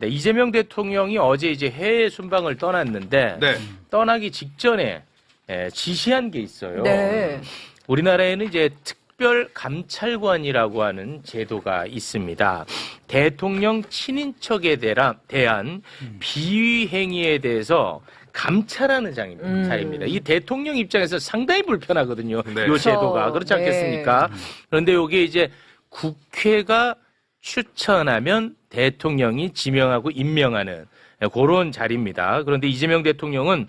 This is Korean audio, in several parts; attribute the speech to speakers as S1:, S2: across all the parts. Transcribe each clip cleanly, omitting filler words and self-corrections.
S1: 네, 이재명 대통령이 어제 이제 해외 순방을 떠났는데
S2: 네.
S1: 떠나기 직전에 지시한 게 있어요.
S3: 네.
S1: 우리나라에는 이제 특별감찰관이라고 하는 제도가 있습니다. 대통령 친인척에 대한 비위 행위에 대해서 감찰하는 자리입니다. 이 대통령 입장에서 상당히 불편하거든요.
S2: 네.
S1: 이 제도가. 그렇지
S3: 네.
S1: 않겠습니까? 그런데 이게 이제 국회가 추천하면 대통령이 지명하고 임명하는 그런 자리입니다. 그런데 이재명 대통령은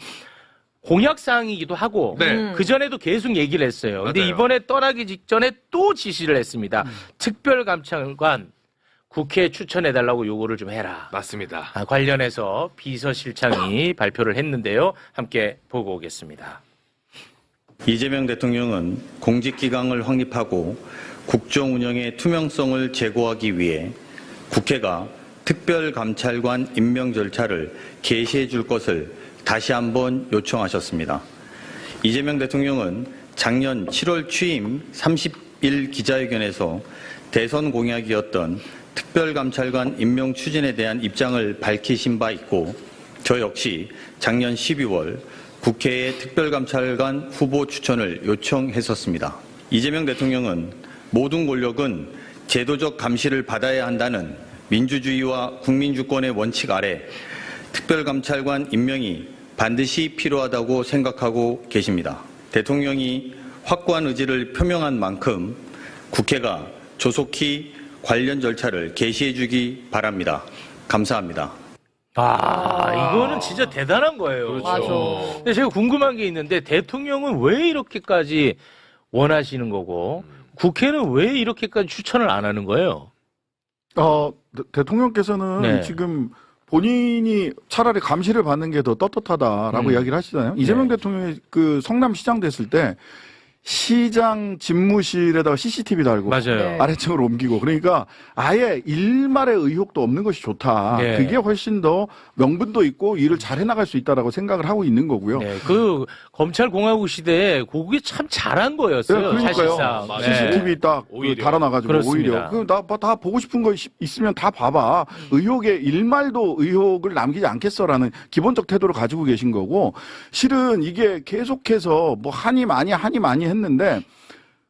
S1: 공약사항이기도 하고
S2: 네.
S1: 그전에도 계속 얘기를 했어요. 근데
S2: 맞아요.
S1: 이번에 떠나기 직전에 또 지시를 했습니다. 특별감찰관 국회에 추천해달라고 요구를 좀 해라.
S2: 맞습니다.
S1: 관련해서 비서실장이 발표를 했는데요. 함께 보고 오겠습니다.
S4: 이재명 대통령은 공직기강을 확립하고 국정 운영의 투명성을 제고하기 위해 국회가 특별감찰관 임명 절차를 개시해 줄 것을 다시 한번 요청하셨습니다. 이재명 대통령은 작년 7월 취임 30일 기자회견에서 대선 공약이었던 특별감찰관 임명 추진에 대한 입장을 밝히신 바 있고 저 역시 작년 12월 국회에 특별감찰관 후보 추천을 요청했었습니다. 이재명 대통령은 모든 권력은 제도적 감시를 받아야 한다는 민주주의와 국민주권의 원칙 아래 특별감찰관 임명이 반드시 필요하다고 생각하고 계십니다. 대통령이 확고한 의지를 표명한 만큼 국회가 조속히 관련 절차를 개시해 주기 바랍니다. 감사합니다.
S1: 이거는 진짜 대단한 거예요.
S2: 그렇죠.
S3: 맞아.
S1: 근데 제가 궁금한 게 있는데 대통령은 왜 이렇게까지 원하시는 거고 국회는 왜 이렇게까지 추천을 안 하는 거예요?
S5: 대통령께서는
S1: 네.
S5: 지금 본인이 차라리 감시를 받는 게 더 떳떳하다라고 이야기를 하시잖아요. 이재명 대통령이 그 성남시장 됐을 때 시장 집무실에다가 CCTV 달고
S1: 맞아요.
S3: 네.
S5: 아래층으로 옮기고 그러니까 아예 일말의 의혹도 없는 것이 좋다.
S1: 네.
S5: 그게 훨씬 더 명분도 있고 일을 잘 해나갈 수 있다라고 생각을 하고 있는 거고요.
S1: 네, 그 검찰공화국 시대에 그게 참 잘한 거였어요.
S5: 그러니까요.
S1: 사실상.
S2: 맞아요.
S5: CCTV 딱
S2: 오히려.
S5: 달아놔가지고
S1: 그렇습니다.
S5: 오히려 다 보고 싶은 거 있으면 다 봐봐. 의혹에 일말도 의혹을 남기지 않겠어라는 기본적 태도를 가지고 계신 거고 실은 이게 계속해서 뭐 한이 많이 했는데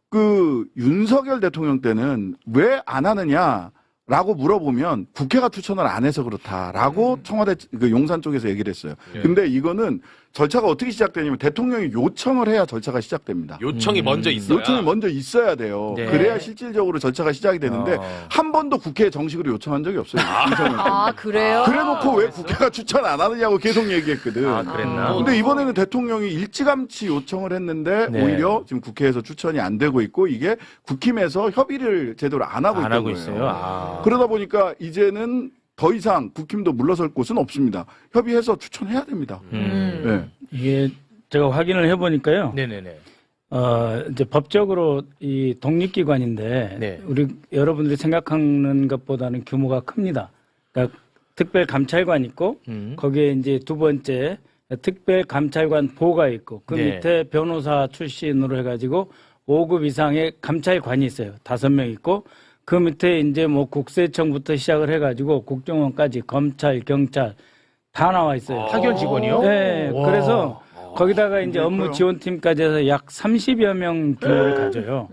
S5: 그 윤석열 대통령 때는 왜 안 하느냐라고 물어보면 국회가 추천을 안 해서 그렇다라고 청와대 그 용산 쪽에서 얘기를 했어요.
S2: 예.
S5: 근데 이거는 절차가 어떻게 시작되냐면 대통령이 요청을 해야 절차가 시작됩니다.
S2: 요청이 먼저 있어야.
S5: 요청이 먼저 있어야 돼요.
S1: 네.
S5: 그래야 실질적으로 절차가 시작이 되는데 한 번도 국회에 정식으로 요청한 적이 없어요. 윤석열 때는.
S3: 그래요?
S5: 그래놓고 왜 국회가 추천 안 하느냐고 계속 얘기했거든.
S1: 그랬나?
S5: 근데 이번에는 대통령이 일찌감치 요청을 했는데
S1: 네.
S5: 오히려 지금 국회에서 추천이 안 되고 있고 이게 국힘에서 협의를 제대로 안 하고
S1: 안
S5: 있던
S1: 하고
S5: 거예요.
S1: 있어요.
S5: 그러다 보니까 이제는 더 이상 국힘도 물러설 곳은 없습니다. 협의해서 추천해야 됩니다. 네.
S6: 이게 제가 확인을 해보니까요.
S1: 네네네.
S6: 이제 법적으로 이 독립기관인데
S1: 네.
S6: 우리 여러분들이 생각하는 것보다는 규모가 큽니다. 그러니까 특별감찰관 있고 거기에 이제 두 번째 특별감찰관 보가 있고 그
S1: 네.
S6: 밑에 변호사 출신으로 해가지고 5급 이상의 감찰관이 있어요. 5명 있고 그 밑에 이제 뭐 국세청부터 시작을 해가지고 국정원까지 검찰, 경찰 다 나와 있어요.
S1: 파견 직원이요?
S6: 네.
S1: 와.
S6: 그래서 거기다가 이제 업무 지원팀까지 해서 약 30여 명 규모를 가져요.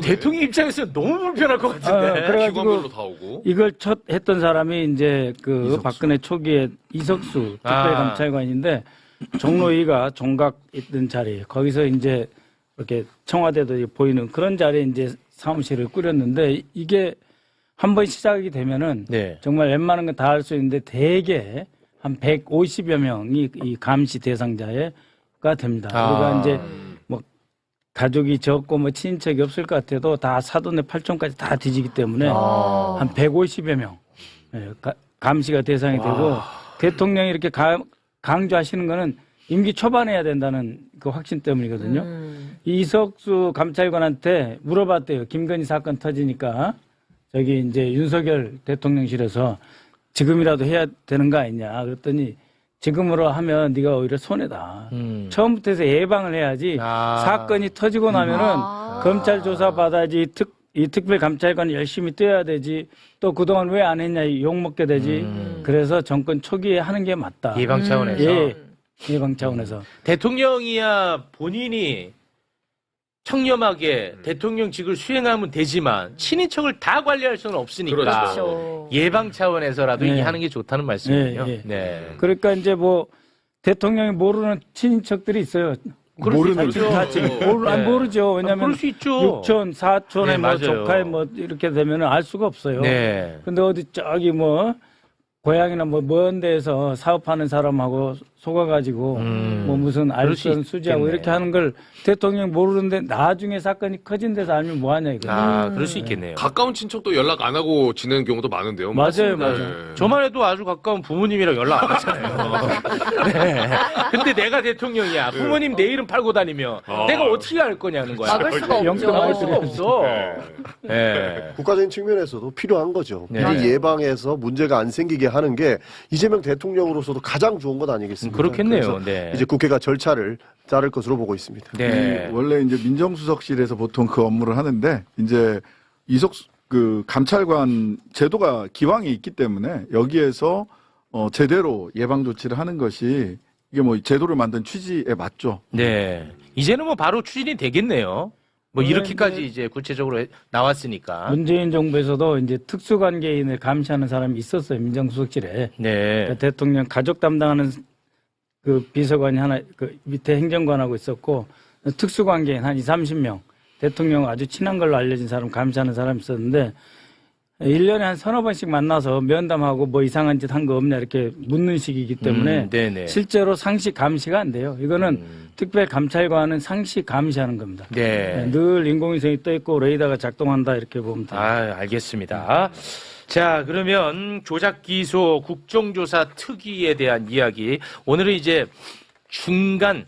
S1: 대통령 입장에서 너무 불편할 것 같은데.
S6: 그래가지고
S2: 기관별로 다 오고.
S6: 이걸 첫 했던 사람이 이제 그 박근혜 초기에 이석수 특별감찰관인데 종로위가 종각 있던 자리 거기서 이제 이렇게 청와대도 보이는 그런 자리에 이제 사무실을 꾸렸는데 이게 한번 시작이 되면은
S1: 네.
S6: 정말 웬만한 건 다 할 수 있는데 대개 한 150여 명이 이 감시 대상자가 됩니다. 그러니까 이제 뭐 가족이 적고 뭐 친인척이 없을 것 같아도 다 사돈의 팔촌까지 다 뒤지기 때문에 한 150여 명 감시가 대상이 되고 대통령이 이렇게 강조하시는 거는 임기 초반에 해야 된다는 그 확신 때문이거든요. 이석수 감찰관한테 물어봤대요. 김건희 사건 터지니까 저기 이제 윤석열 대통령실에서 지금이라도 해야 되는 거 아니냐. 그랬더니 지금으로 하면 네가 오히려 손해다. 처음부터 해서 예방을 해야지 사건이 터지고 나면은 검찰 조사 받아야지 이 특별감찰관이 열심히 뛰어야 되지 또 그동안 왜 안 했냐 욕먹게 되지 그래서 정권 초기에 하는 게 맞다.
S1: 예방 차원에서.
S6: 예, 예방 차원에서.
S1: 대통령이야 본인이 청렴하게 대통령직을 수행하면 되지만 친인척을 다 관리할 수는 없으니까
S2: 그렇죠.
S1: 예방 차원에서라도 이게
S6: 네.
S1: 하는 게 좋다는 말씀이군요.
S6: 예, 예.
S1: 네.
S6: 그러니까 이제 뭐 대통령이 모르는 친인척들이 있어요.
S5: 모르는
S6: 모르죠. 왜냐하면
S1: 그럴 수 있죠.
S6: 육촌, 사촌의
S1: 네,
S6: 뭐
S1: 맞아요.
S6: 조카의 뭐 이렇게 되면은 알 수가 없어요.
S1: 네.
S6: 근데 어디 저기 뭐 고향이나 뭐 먼 데에서 사업하는 사람하고 속아가지고 뭐 무슨
S1: 그럴 수
S6: 알선 수지하고
S1: 있겠네.
S6: 이렇게 하는 걸 대통령 모르는데 나중에 사건이 커진 데서 알면 뭐하냐 이거.
S1: 아, 그럴 수 있겠네요.
S2: 가까운 친척도 연락 안 하고 지내는 경우도 많은데요.
S6: 맞아요,
S2: 네.
S6: 맞아요.
S1: 저만 해도 아주 가까운 부모님이랑 연락 안 하잖아요. 네. 근데 내가 대통령이야. 부모님 내 이름 팔고 다니면 내가 어떻게 할 거냐는 거야.
S3: 막을 수가
S6: 영도
S3: 없죠.
S1: 막을 수가 없어.
S2: 네.
S1: 네.
S7: 국가적인 측면에서도 필요한 거죠.
S1: 네.
S7: 미리 예방해서 문제가 안 생기게 하는 게 이재명 대통령으로서도 가장 좋은 것 아니겠습니까?
S1: 그렇겠네요.
S7: 그래서
S1: 네.
S7: 이제 국회가 절차를 따를 것으로 보고 있습니다.
S1: 네.
S5: 원래 이제 민정수석실에서 보통 그 업무를 하는데 이제 그 감찰관 제도가 기왕이 있기 때문에 여기에서 제대로 예방 조치를 하는 것이 이게 뭐 제도를 만든 취지에 맞죠.
S1: 네. 이제는 뭐 바로 추진이 되겠네요. 뭐
S6: 네,
S1: 이렇게까지 이제 구체적으로 나왔으니까.
S6: 문재인 정부에서도 이제 특수관계인을 감시하는 사람이 있었어요. 민정수석실에.
S1: 네.
S6: 그러니까 대통령 가족 담당하는 그 비서관이 하나 그 밑에 행정관하고 있었고 특수관계인 한 20-30명 대통령 아주 친한 걸로 알려진 사람 감시하는 사람이 있었는데 1년에 한 서너 번씩 만나서 면담하고 뭐 이상한 짓 한 거 없냐 이렇게 묻는 식이기 때문에
S1: 네네.
S6: 실제로 상시 감시가 안 돼요. 이거는 특별감찰관은 상시 감시하는 겁니다.
S1: 네.
S6: 늘 인공위성이 떠 있고 레이더가 작동한다 이렇게 보면 돼요.
S1: 아, 알겠습니다. 자, 그러면 조작기소 국정조사 특위에 대한 이야기. 오늘은 이제 중간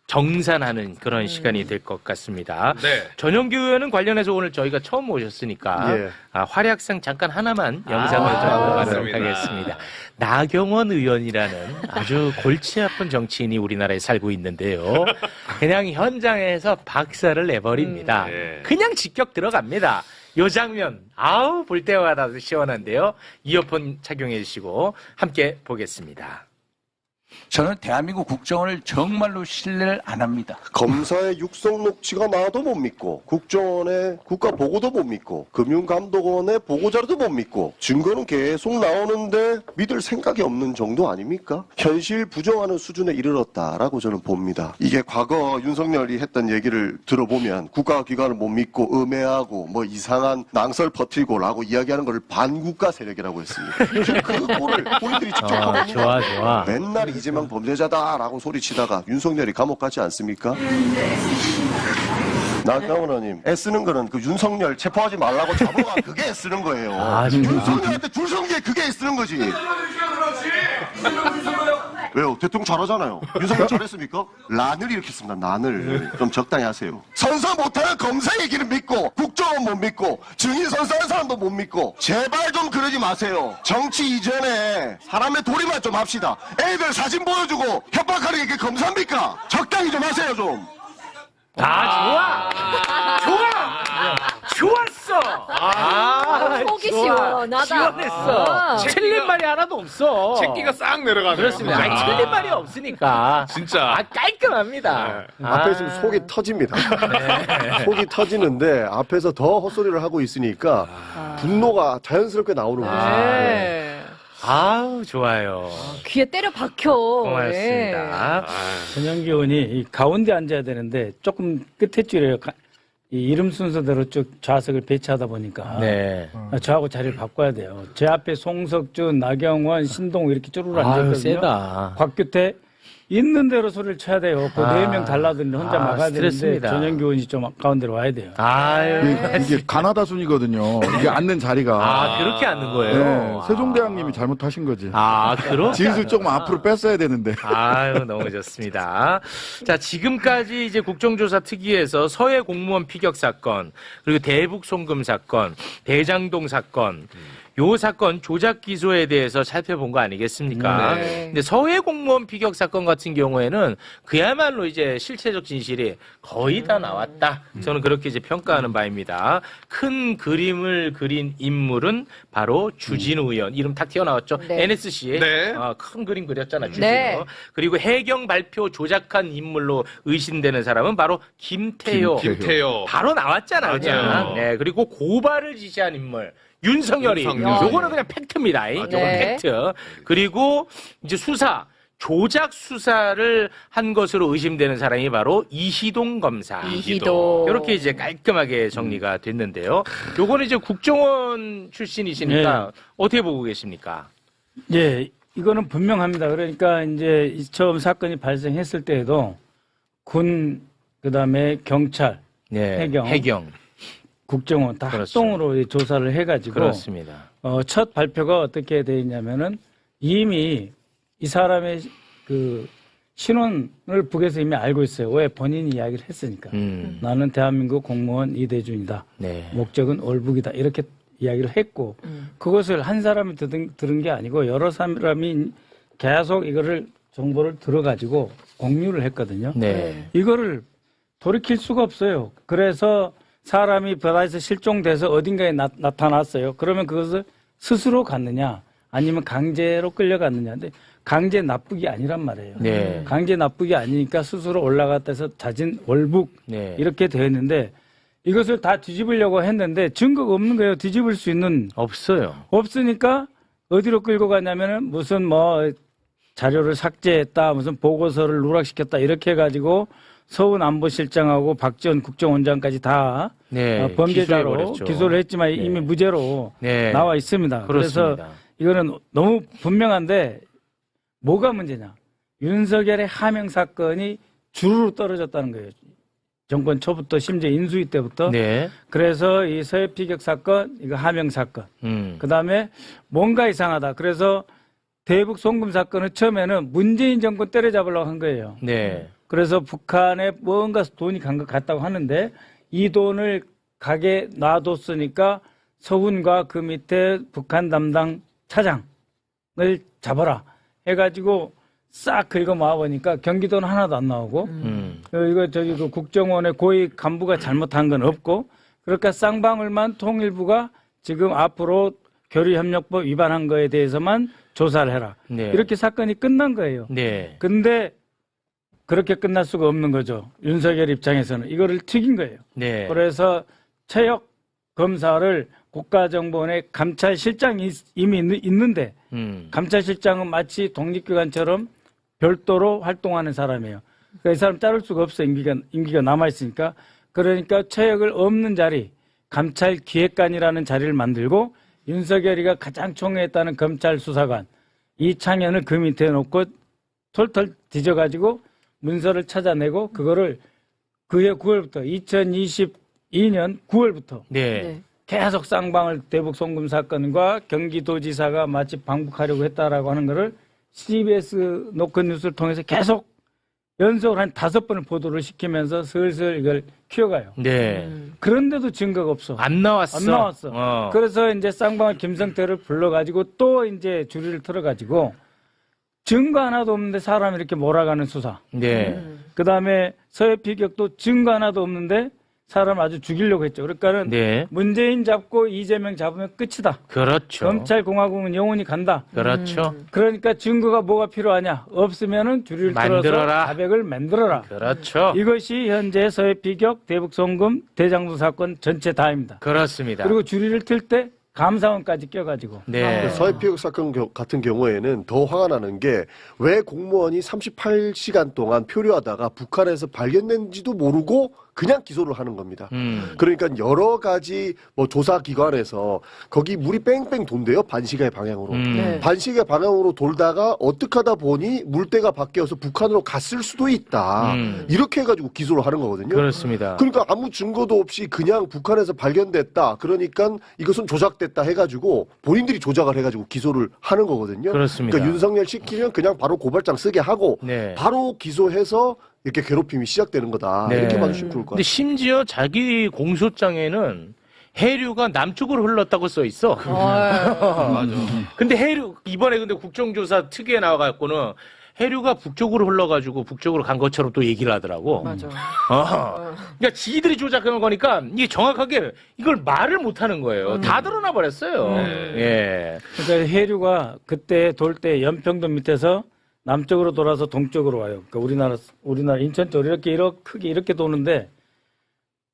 S1: 정산하는 그런 시간이 될 것 같습니다.
S2: 네.
S1: 전용기 의원은 관련해서 오늘 저희가 처음 모셨으니까
S7: 예.
S1: 활약상 잠깐 하나만 영상을 좀 보도록
S2: 맞습니다.
S1: 하겠습니다. 나경원 의원이라는 아주 골치 아픈 정치인이 우리나라에 살고 있는데요. 그냥 현장에서 박살을 내버립니다.
S2: 네.
S1: 그냥 직격 들어갑니다. 요 장면 아우 볼 때마다 시원한데요. 이어폰 착용해 주시고 함께 보겠습니다.
S8: 저는 대한민국 국정원을 정말로 신뢰를 안 합니다.
S9: 검사의 육성 녹취가 나와도 못 믿고 국정원의 국가 보고도 못 믿고 금융감독원의 보고자료도 못 믿고 증거는 계속 나오는데 믿을 생각이 없는 정도 아닙니까? 현실 부정하는 수준에 이르렀다라고 저는 봅니다. 이게 과거 윤석열이 했던 얘기를 들어보면 국가기관을 못 믿고 음해하고 뭐 이상한 낭설 퍼뜨리고라고 이야기하는 걸 반국가 세력이라고 했습니다. 그 꼴을 본인들이 직접 하고
S1: 좋아.
S9: 맨날 이재명 범죄자다라고 소리치다가 윤석열이 감옥 가지 않습니까? 나경원 의원님 애쓰는 거는 그 윤석열 체포하지 말라고 잡아가 그게 애쓰는 거예요. 윤석열한테 줄 서는 게 그게 애쓰는 거지. 왜요? 대통령 잘하잖아요. 윤석열 잘했습니까? 란을 일으켰습니다. 난을. 좀 적당히 하세요. 선서 못하는 검사 얘기를 믿고 국정원 못 믿고 증인 선서하는 사람도 못 믿고 제발 좀 그러지 마세요. 정치 이전에 사람의 도리만 좀 합시다. 애들 사진 보여주고 협박하는 게 검사입니까? 적당히 좀 하세요 좀.
S1: 좋았어.
S3: 속이 시원하다.
S1: 시원했어. 틀린 말이 하나도 없어.
S2: 책기가 싹 내려가네요.
S1: 그렇습니다. 아니, 틀린 말이 없으니까.
S2: 진짜.
S1: 깔끔합니다.
S7: 앞에 있으면 속이 터집니다. 속이 터지는데 앞에서 더 헛소리를 하고 있으니까 분노가 자연스럽게 나오는 거죠.
S3: 네.
S1: 아우, 좋아요.
S3: 귀에 때려 박혀.
S1: 고맙습니다.
S6: 전영기 의원이 이 가운데 앉아야 되는데 조금 끝에 줄에 이 이름 순서대로 쭉 좌석을 배치하다 보니까
S1: 네.
S6: 저하고 자리를 바꿔야 돼요. 제 앞에 송석준, 나경원, 신동우 이렇게 쭈루루
S1: 아유,
S6: 앉아있거든요.
S1: 세다.
S6: 곽규태 있는 대로 소리를 쳐야 돼요. 그 4명 달라드는데 혼자 막아야
S1: 스트레스입니다.
S6: 되는데 전영기 의원이 좀 가운데로 와야 돼요.
S1: 아유.
S5: 이게 가나다 순이거든요. 이게 앉는 자리가.
S1: 그렇게 앉는 거예요.
S5: 네, 세종대왕님이 잘못하신 거지.
S1: 그렇게.
S5: 진술 조금 앞으로 뺐어야 되는데.
S1: 아유, 너무 좋습니다. 자, 지금까지 이제 국정조사 특위에서 서해 공무원 피격 사건, 그리고 대북 송금 사건, 대장동 사건, 요 사건 조작 기소에 대해서 살펴본 거 아니겠습니까?
S3: 네.
S1: 근데 서해 공무원 피격 사건 같은 경우에는 그야말로 이제 실체적 진실이 거의 다 나왔다. 저는 그렇게 이제 평가하는 바입니다. 큰 그림을 그린 인물은 바로 주진우 의원. 이름 탁 튀어나왔죠.
S3: 네.
S1: NSC에
S2: 네.
S1: 큰 그림 그렸잖아. 주진우.
S3: 네.
S1: 그리고 해경 발표 조작한 인물로 의심되는 사람은 바로 김태효.
S2: 김태효.
S1: 바로 나왔잖아.
S2: 맞아요.
S1: 그냥. 네. 그리고 고발을 지시한 인물. 윤석열이.
S2: 윤석열.
S1: 요거는 그냥 팩트입니다. 요건
S3: 네.
S1: 팩트. 그리고 이제 수사. 조작 수사를 한 것으로 의심되는 사람이 바로 이희동 검사.
S3: 이희동.
S1: 이렇게 이제 깔끔하게 정리가 됐는데요. 요거는 이제 국정원 출신이시니까 어떻게 보고 계십니까?
S6: 예, 이거는 분명합니다. 그러니까 이제 처음 사건이 발생했을 때에도 군, 그다음에 경찰,
S1: 네.
S6: 해경. 국정원 다
S1: 그렇죠.
S6: 합동으로 조사를 해가지고
S1: 그렇습니다.
S6: 첫 발표가 어떻게 돼 있냐면은 이미 이 사람의 그 신원을 북에서 이미 알고 있어요. 왜 본인이 이야기를 했으니까. 나는 대한민국 공무원 이대준이다.
S1: 네.
S6: 목적은 월북이다. 이렇게 이야기를 했고 그것을 한 사람이 들은 게 아니고 여러 사람이 계속 이거를 정보를 들어가지고 공유를 했거든요.
S1: 네.
S6: 이거를 돌이킬 수가 없어요. 그래서 사람이 바다에서 실종돼서 어딘가에 나타났어요. 그러면 그것을 스스로 갔느냐 아니면 강제로 끌려갔느냐. 근데 강제 납북이 아니란 말이에요.
S1: 네.
S6: 강제 납북이 아니니까 스스로 올라갔다 해서 자진 월북
S1: 네.
S6: 이렇게 되어 있는데 이것을 다 뒤집으려고 했는데 증거가 없는 거예요. 뒤집을 수 있는.
S1: 없어요.
S6: 없으니까 어디로 끌고 가냐면은 무슨 뭐 자료를 삭제했다, 무슨 보고서를 누락시켰다 이렇게 해가지고 서훈 안보실장하고 박지원 국정원장까지 다
S1: 네.
S6: 범죄자로
S1: 기소해버렸죠.
S6: 기소를 했지만
S1: 네.
S6: 이미 무죄로
S1: 네.
S6: 나와 있습니다.
S1: 그렇습니다.
S6: 그래서 이거는 너무 분명한데 뭐가 문제냐? 윤석열의 하명 사건이 주르르 떨어졌다는 거예요. 정권 초부터 심지어 인수위 때부터.
S1: 네.
S6: 그래서 이 서해 피격 사건, 이거 하명 사건. 그다음에 뭔가 이상하다. 그래서 대북 송금 사건은 처음에는 문재인 정권 때려잡으려고 한 거예요.
S1: 네.
S6: 그래서 북한에 뭔가 돈이 간 것 같다고 하는데 이 돈을 가게 놔뒀으니까 서훈과 그 밑에 북한 담당 차장을 잡아라 해가지고 싹 긁어 모아보니까 경기도는 하나도 안 나오고 이거 저기 그 국정원의 고위 간부가 잘못한 건 없고 그러니까 쌍방울만 통일부가 지금 앞으로 교류협력법 위반한 거에 대해서만 조사를 해라.
S1: 네.
S6: 이렇게 사건이 끝난 거예요.
S1: 네.
S6: 근데 그렇게 끝날 수가 없는 거죠. 윤석열 입장에서는 이거를 튀긴 거예요.
S1: 네.
S6: 그래서 최혁 검사를 국가정보원의 감찰실장이 이미 있는데 감찰실장은 마치 독립기관처럼 별도로 활동하는 사람이에요. 그러니까 이 사람 자를 수가 없어. 임기가 남아있으니까. 그러니까 최혁을 없는 자리 감찰기획관이라는 자리를 만들고 윤석열이가 가장 총애했다는 검찰수사관 이창현을 그 밑에 놓고 털털 뒤져가지고 문서를 찾아내고 그거를 그해 9월부터 2022년 9월부터
S1: 네.
S6: 계속 쌍방울 대북 송금 사건과 경기도지사가 마치 방북하려고 했다라고 하는 거를 CBS 노컷 뉴스를 통해서 계속 연속으로 한 5번을 보도를 시키면서 슬슬 이걸 키워가요.
S1: 네.
S6: 그런데도 증거가 없어.
S1: 안 나왔어.
S6: 안 나왔어. 그래서 이제 쌍방울 김성태를 불러가지고 또 이제 주리를 틀어가지고 증거 하나도 없는데 사람이 이렇게 몰아가는 수사.
S1: 네.
S6: 그 다음에 서해 피격도 증거 하나도 없는데 사람 아주 죽이려고 했죠. 그러니까는
S1: 네.
S6: 문재인 잡고 이재명 잡으면 끝이다.
S1: 그렇죠.
S6: 검찰공화국은 영원히 간다.
S1: 그렇죠.
S6: 그러니까 증거가 뭐가 필요하냐? 없으면은 주리를 틀어서
S1: 만들어라.
S6: 자백을 만들어라.
S1: 그렇죠.
S6: 이것이 현재 서해 피격, 대북 송금, 대장부 사건 전체 다입니다.
S1: 그렇습니다.
S6: 그리고 주리를 틀 때 감사원까지 껴가지고.
S1: 네.
S7: 서해 피격 사건 같은 경우에는 더 화가 나는 게 왜 공무원이 38시간 동안 표류하다가 북한에서 발견된지도 모르고 그냥 기소를 하는 겁니다. 그러니까 여러 가지 뭐 조사기관에서 거기 물이 뺑뺑 돈대요. 반시계의 방향으로.
S3: 네.
S7: 반시계 방향으로 돌다가 어떻게 하다 보니 물때가 바뀌어서 북한으로 갔을 수도 있다. 이렇게 해가지고 기소를 하는 거거든요.
S1: 그렇습니다.
S7: 그러니까 아무 증거도 없이 그냥 북한에서 발견됐다. 그러니까 이것은 조작됐다 해가지고 본인들이 조작을 해가지고 기소를 하는 거거든요.
S1: 그렇습니다.
S7: 그러니까 윤석열 시키면 그냥 바로 고발장 쓰게 하고
S1: 네.
S7: 바로 기소해서 이렇게 괴롭힘이 시작되는 거다.
S1: 네.
S7: 이렇게 봐주시면 좋을 것
S1: 근데
S7: 같아요.
S1: 심지어 자기 공소장에는 해류가 남쪽으로 흘렀다고 써 있어.
S2: 맞아.
S1: 근데 해류 이번에 근데 국정조사 특위에 나와갖고는 해류가 북쪽으로 흘러가지고 북쪽으로 간 것처럼 또 얘기를 하더라고.
S3: 맞아.
S1: 그러니까 지들이 조작한 거니까 이게 정확하게 이걸 말을 못하는 거예요. 다 드러나 버렸어요. 예.
S6: 그러니까 해류가 그때 돌 때 연평도 밑에서 남쪽으로 돌아서 동쪽으로 와요. 그러니까 우리나라 인천 쪽 이렇게 크게 이렇게 도는데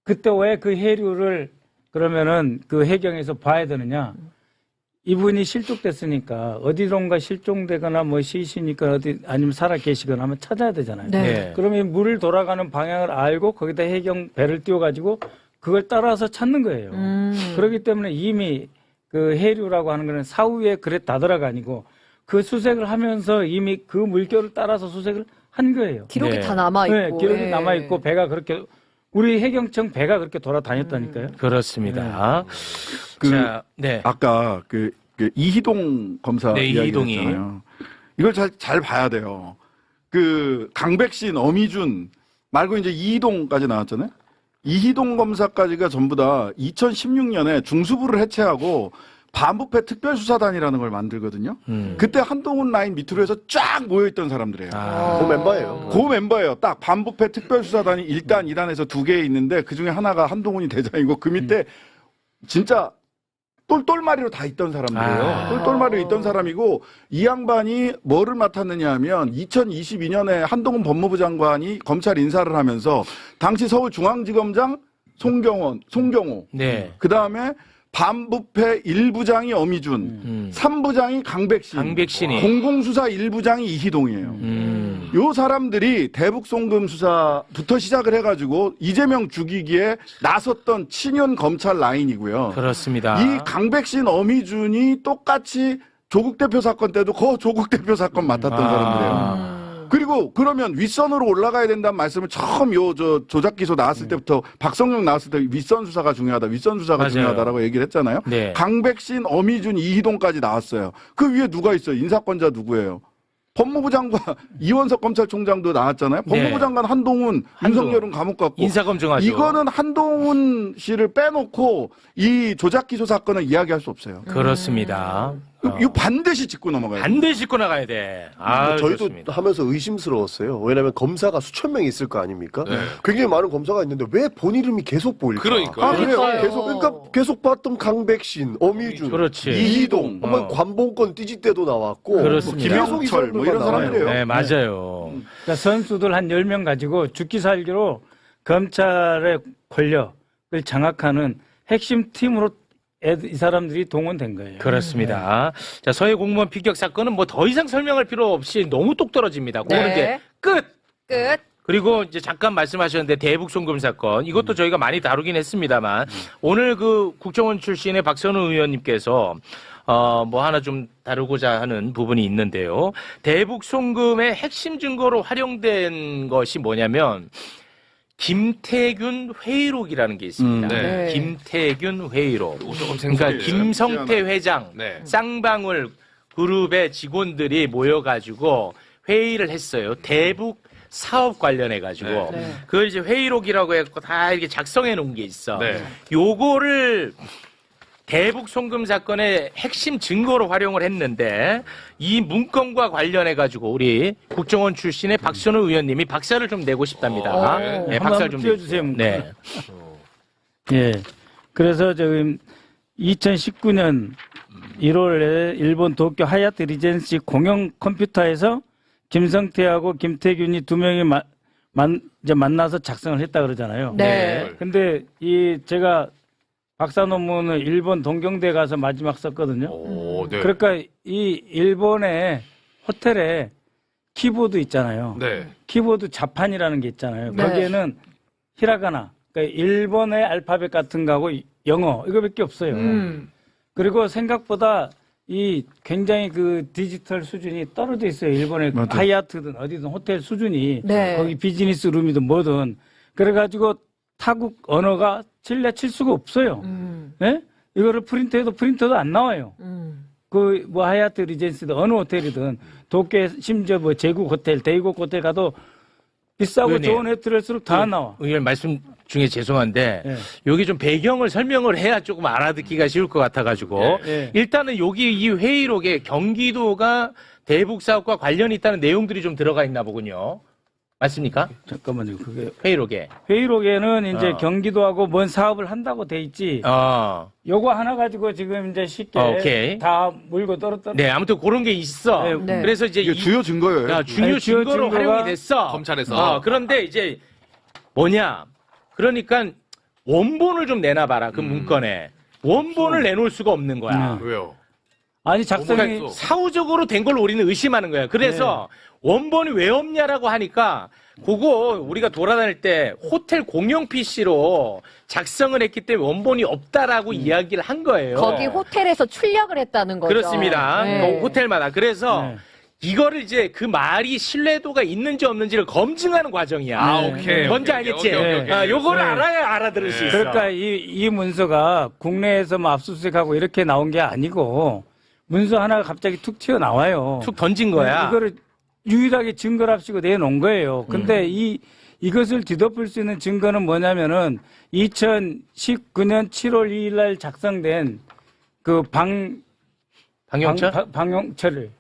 S6: 그때 왜 그 해류를 그러면은 그 해경에서 봐야 되느냐? 이분이 실종됐으니까 어디론가 실종되거나 뭐 시시니까 어디 아니면 살아 계시거나 하면 찾아야 되잖아요.
S3: 네.
S6: 그러면 물 돌아가는 방향을 알고 거기다 해경 배를 띄워가지고 그걸 따라서 찾는 거예요. 그렇기 때문에 이미 그 해류라고 하는 거는 사후에 그래 다더라가 아니고 그 수색을 하면서 이미 그 물결을 따라서 수색을 한 거예요.
S3: 기록이
S1: 네.
S3: 다 남아 있고.
S6: 네, 기록이
S3: 예.
S6: 남아 있고 배가 그렇게 우리 해경청 배가 그렇게 돌아다녔다니까요.
S1: 그렇습니다. 자, 네.
S5: 아까 그 이희동 검사
S1: 네, 이희동이.
S5: 이야기했잖아요. 이걸 잘 봐야 돼요. 그 강백신, 어미준 말고 이제 이희동까지 나왔잖아요. 이희동 검사까지가 전부 다 2016년에 중수부를 해체하고 반부패 특별수사단이라는 걸 만들거든요. 그때 한동훈 라인 밑으로 해서 쫙 모여있던 사람들이에요.
S7: 그 멤버예요.
S5: 그 멤버예요. 딱 반부패 특별수사단이 1단, 2단에서 2개 있는데 그중에 하나가 한동훈이 대장이고 그 밑에 진짜 똘똘마리로 다 있던 사람들이에요. 똘똘마리로 있던 사람이고 이 양반이 뭐를 맡았느냐 하면 2022년에 한동훈 법무부 장관이 검찰 인사를 하면서 당시 서울중앙지검장 송경호
S1: 네.
S5: 그다음에 반부패 1부장이 어미준, 3부장이
S1: 강백신이.
S5: 공공수사 1부장이 이희동이에요. 요 사람들이 대북송금 수사부터 시작을 해가지고 이재명 죽이기에 나섰던 친윤 검찰 라인이고요.
S1: 그렇습니다.
S5: 이 강백신, 어미준이 똑같이 조국 대표 사건 때도 그 조국 대표 사건 맡았던 사람들이에요. 그리고 그러면 윗선으로 올라가야 된다는 말씀을 처음 조작 기소 나왔을 때부터 박성용 나왔을 때 윗선 수사가 중요하다, 윗선 수사가
S1: 맞아요.
S5: 중요하다라고 얘기를 했잖아요.
S1: 네.
S5: 강백신, 어미준, 이희동까지 나왔어요. 그 위에 누가 있어요? 인사권자 누구예요? 법무부 장관 이원석 검찰총장도 나왔잖아요. 법무부
S1: 네.
S5: 장관 한동훈, 윤석열은 감옥 갔고
S1: 인사검증하죠.
S5: 이거는 한동훈 씨를 빼놓고 이 조작 기소 사건을 이야기할 수 없어요.
S1: 그렇습니다.
S5: 이거 반드시 짚고 넘어가야 돼요.
S1: 반드시 짚고 나가야 돼. 아,
S7: 저희도
S1: 좋습니다.
S7: 하면서 의심스러웠어요. 왜냐하면 검사가 수천 명이 있을 거 아닙니까?
S2: 네.
S7: 굉장히 많은 검사가 있는데 왜 본 이름이 계속 보일까?
S2: 그러니까.
S5: 그래요?
S7: 그러니까 계속 봤던 강백신, 어미준,
S1: 그렇지.
S7: 이희동, 한번 관봉권 띠지 때도 나왔고,
S1: 그렇습니다.
S5: 김영철 뭐 이런 사람들이에요.
S1: 네, 맞아요.
S6: 그러니까 선수들 한 10명 가지고 죽기 살기로 검찰의 권력을 장악하는 핵심 팀으로 이 사람들이 동원된 거예요.
S1: 그렇습니다. 자, 서해 공무원 피격 사건은 뭐 더 이상 설명할 필요 없이 너무 똑 떨어집니다. 그거는
S3: 네.
S1: 이제 끝!
S3: 끝.
S1: 그리고 이제 잠깐 말씀하셨는데 대북 송금 사건 이것도 저희가 많이 다루긴 했습니다만 오늘 그 국정원 출신의 박선우 의원님께서 뭐 하나 좀 다루고자 하는 부분이 있는데요. 대북 송금의 핵심 증거로 활용된 것이 뭐냐면 김태균 회의록이라는 게 있습니다.
S2: 네.
S1: 김태균 회의록.
S2: 조금
S1: 그러니까
S2: 생소해요.
S1: 김성태 회장,
S2: 네.
S1: 쌍방울 그룹의 직원들이 모여가지고 회의를 했어요. 대북 사업 관련해가지고.
S3: 네.
S1: 그걸 이제 회의록이라고 해서 다 이렇게 작성해 놓은 게 있어.
S2: 네.
S1: 요거를 대북 송금 사건의 핵심 증거로 활용을 했는데 이 문건과 관련해가지고 우리 국정원 출신의 박선우 의원님이 박사를 좀 내고 싶답니다. 네, 박사를 좀
S6: 띄워주세요.
S1: 네.
S6: 예. 그래서 지금 2019년 1월에 일본 도쿄 하얏트 리젠시 공영 컴퓨터에서 김성태하고 김태균이 두 명이 이제 만나서 작성을 했다 그러잖아요.
S3: 네.
S6: 근데 제가 박사 논문을 일본 동경대 가서 마지막 썼거든요.
S2: 오, 네.
S6: 그러니까 이 일본의 호텔에 키보드 있잖아요.
S2: 네.
S6: 키보드 자판이라는 게 있잖아요.
S3: 네.
S6: 거기에는 히라가나, 그러니까 일본의 알파벳 같은 거하고 영어 이거밖에 없어요. 그리고 생각보다 이 굉장히 그 디지털 수준이 떨어져 있어요. 일본의 하얏트든 어디든 호텔 수준이
S3: 네.
S6: 거기 비즈니스 룸이든 뭐든 그래가지고 타국 언어가 칠 수가 없어요. 예? 이거를 프린트해도 프린터도 안 나와요. 그 뭐 하얏트 리젠시든 어느 호텔이든 도쿄 심지어 뭐 제국 호텔, 대국 호텔 가도 비싸고
S1: 의원님.
S6: 좋은 혜택일수록 다 나와.
S1: 의원 말씀 중에 죄송한데
S6: 예.
S1: 여기 좀 배경을 설명을 해야 조금 알아듣기가 쉬울 것 같아가지고
S6: 예.
S1: 일단은 여기 이 회의록에 경기도가 대북 사업과 관련이 있다는 내용들이 좀 들어가 있나 보군요. 맞습니까?
S6: 잠깐만요. 그게
S1: 회의록에.
S6: 회의록에는 이제
S1: 어.
S6: 경기도하고 뭔 사업을 한다고 돼 있지. 요거 하나 가지고 지금 이제 쉽게
S1: 오케이.
S6: 다 물고 떨어뜨려.
S1: 네, 아무튼 그런 게 있어.
S6: 네.
S3: 네.
S1: 그래서 이제
S5: 이게 주요 증거예요.
S1: 중요
S6: 아니, 주요
S1: 증거로
S6: 증거가
S1: 활용이 됐어.
S2: 검찰에서.
S1: 그런데 이제 뭐냐? 그러니까 원본을 좀 내놔봐라. 그 문건에 원본을 내놓을 수가 없는 거야.
S2: 왜요?
S6: 아니 작성이
S2: 그러니까
S1: 사후적으로 된 걸 우리는 의심하는 거예요. 그래서 원본이 왜 없냐라고 하니까 그거 우리가 돌아다닐 때 호텔 공용 PC로 작성을 했기 때문에 원본이 없다라고 이야기를 한 거예요.
S3: 거기 호텔에서 출력을 했다는 거죠.
S1: 그렇습니다.
S3: 네.
S1: 호텔마다. 그래서
S6: 네.
S1: 이거를 이제 그 말이 신뢰도가 있는지 없는지를 검증하는 과정이야.
S2: 아, 오케이.
S1: 뭔지
S2: 오케이,
S1: 알겠지?
S2: 오케이, 오케이.
S1: 요거를
S6: 네.
S1: 알아야 알아들을 수 있어.
S6: 그러니까 이 문서가 국내에서 뭐 압수수색하고 이렇게 나온 게 아니고 문서 하나가 갑자기 툭 튀어나와요.
S1: 툭 던진 거야.
S6: 이거를 유일하게 증거를 합치고 내놓은 거예요. 근데 이것을 뒤덮을 수 있는 증거는 뭐냐면은 2019년 7월 2일 날 작성된 그
S1: 방영철?
S6: 방영철이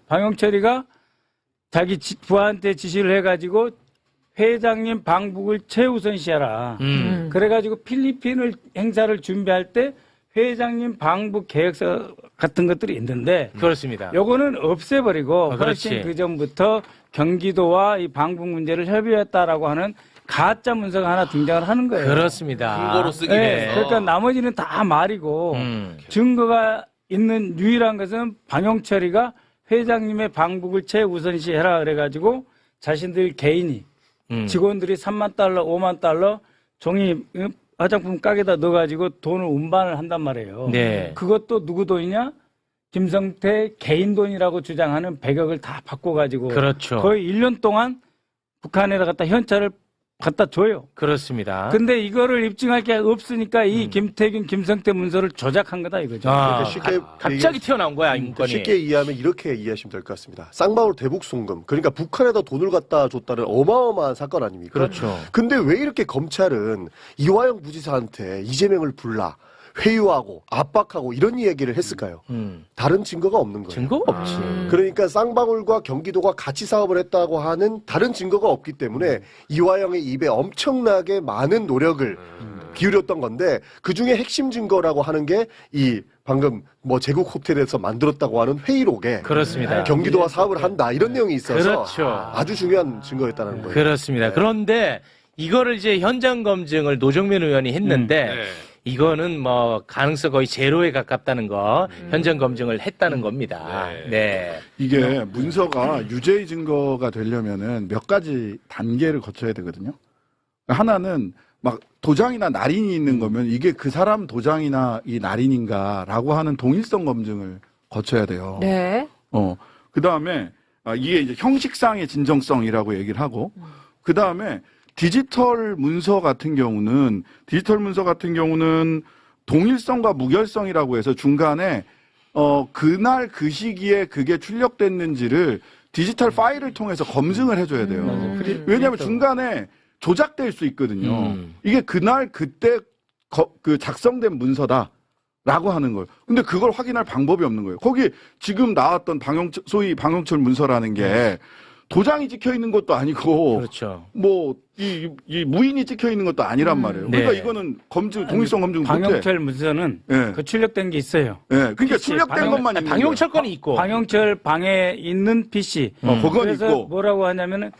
S6: 방영철이가 자기 부하한테 지시를 해가지고 회장님 방북을 최우선시하라. 그래가지고 필리핀을 행사를 준비할 때 회장님 방북 계획서 같은 것들이 있는데
S1: 그렇습니다.
S6: 요거는 없애버리고
S1: 그렇지.
S6: 훨씬 그 전부터 경기도와 이 방북 문제를 협의했다라고 하는 가짜 문서가 하나 등장을 하는 거예요.
S1: 그렇습니다.
S2: 근거로 쓰기
S6: 네,
S2: 위해서.
S6: 그러니까 나머지는 다 말이고 증거가 있는 유일한 것은 방영철이가 회장님의 방북을 최우선시해라 그래가지고 자신들 개인이 직원들이 3만 달러, 5만 달러 종이 화장품 가게다 넣어가지고 돈을 운반을 한단 말이에요.
S1: 네.
S6: 그것도 누구 돈이냐? 김성태 개인 돈이라고 주장하는 100억을 다 바꿔가지고
S1: 그렇죠.
S6: 거의 1년 동안 북한에다 갖다 현찰을 갖다 줘요.
S1: 그렇습니다.
S6: 근데 이거를 입증할 게 없으니까 이 김태균, 김성태 문서를 조작한 거다 이거죠.
S1: 아,
S7: 그러니까 쉽게
S1: 갑자기 튀어나온 거야, 이 문건이.
S7: 쉽게 이해하면 이렇게 이해하시면 될 것 같습니다. 쌍방울 대북 송금. 그러니까 북한에다 돈을 갖다 줬다는 어마어마한 사건 아닙니까?
S1: 그렇죠.
S7: 근데 왜 이렇게 검찰은 이화영 부지사한테 이재명을 불러 회유하고 압박하고 이런 이야기를 했을까요? 다른 증거가 없는 거예요.
S1: 증거가 없지.
S7: 그러니까 쌍방울과 경기도가 같이 사업을 했다고 하는 다른 증거가 없기 때문에 이화영의 입에 엄청나게 많은 노력을 기울였던 건데 그중에 핵심 증거라고 하는 게 이 방금 뭐 제국 호텔에서 만들었다고 하는 회의록에
S1: 그렇습니다.
S7: 경기도와 사업을 한다 이런 내용이 있어서
S1: 그렇죠.
S7: 아주 중요한 증거였다는 거예요.
S1: 그렇습니다. 그런데 이거를 이제 현장 검증을 노정면 의원이 했는데
S2: 네.
S1: 이거는 뭐 가능성 거의 제로에 가깝다는 거 현장 검증을 했다는 겁니다. 네.
S5: 이게 문서가 유죄의 증거가 되려면은 몇 가지 단계를 거쳐야 되거든요. 하나는 막 도장이나 날인이 있는 거면 이게 그 사람 도장이나 이 날인인가라고 하는 동일성 검증을 거쳐야 돼요.
S3: 네.
S5: 그 다음에 이게 이제 형식상의 진정성이라고 얘기를 하고 그 다음에 디지털 문서 같은 경우는 동일성과 무결성이라고 해서 중간에 그날 그 시기에 그게 출력됐는지를 디지털 파일을 통해서 검증을 해줘야 돼요. 왜냐하면 중간에 조작될 수 있거든요. 이게 그날 그때 그 작성된 문서다라고 하는 거예요. 근데 그걸 확인할 방법이 없는 거예요. 거기 지금 나왔던 소위 방영철 문서라는 게 도장이 찍혀 있는 것도 아니고,
S1: 그렇죠.
S5: 뭐, 이 무인이 찍혀 있는 것도 아니란 말이에요. 그러니까
S1: 네.
S5: 이거는 동일성 검증 못해.
S6: 방영철 문서는
S5: 예.
S6: 그 출력된 게 있어요.
S5: 예. 그러니까
S6: PC,
S5: 출력된 것만 있는
S1: 방영철 건이 있고.
S6: 방영철 방에 있는 PC.
S5: 그건
S6: 그래서
S5: 있고.
S6: 뭐라고 하냐면은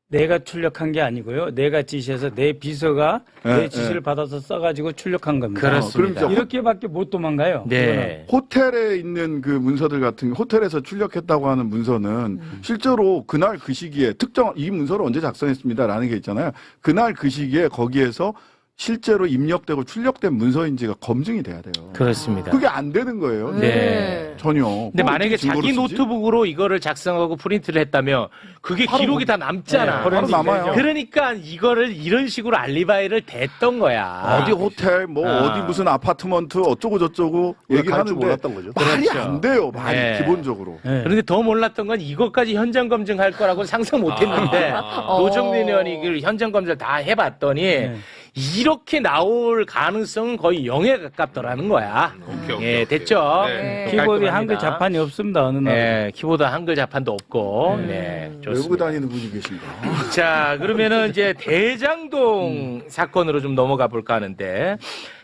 S6: 내가 출력한 게 아니고요. 내가 지시해서 내 비서가
S5: 네,
S6: 내 지시를 받아서 써가지고 출력한 겁니다.
S1: 그렇습니다.
S5: 그럼 이제
S6: 이렇게밖에 못 도망가요.
S1: 네.
S5: 호텔에 있는 그 문서들 같은 호텔에서 출력했다고 하는 문서는 실제로 그날 그 시기에 특정 이 문서를 언제 작성했습니다라는 게 있잖아요. 그날 그 시기에 거기에서 실제로 입력되고 출력된 문서인지가 검증이 돼야 돼요.
S1: 그렇습니다.
S5: 그게 안 되는 거예요.
S1: 네.
S5: 전혀.
S1: 근데 만약에 자기 노트북으로 이거를 작성하고 프린트를 했다면 그게 기록이 다 남잖아.
S5: 네, 바로 남아요.
S1: 그러니까 이거를 이런 식으로 알리바이를 댔던 거야.
S5: 어디 호텔, 뭐 어디 무슨 아파트먼트 어쩌고 저쩌고 얘기를
S7: 갈줄
S5: 하는데
S7: 몰랐던 거죠.
S5: 말이
S1: 그렇죠.
S5: 안 돼요. 말이
S1: 네.
S5: 기본적으로.
S6: 네.
S1: 그런데 더 몰랐던 건 이것까지 현장 검증할 거라고 상상 못 했는데 노정민 의원이 그 현장 검증을 다 해봤더니 이렇게 나올 가능성은 거의 0에 가깝더라는 거야.
S2: 오케이.
S1: 됐죠?
S2: 네.
S6: 키보드에 한글 자판이 없습니다. 어느 날.
S1: 네, 키보드 한글 자판도 없고. 네,
S5: 외국
S1: 좋습니다.
S5: 다니는 분이 계신가?
S1: 자, 그러면은 이제 대장동 사건으로 좀 넘어가 볼까 하는데,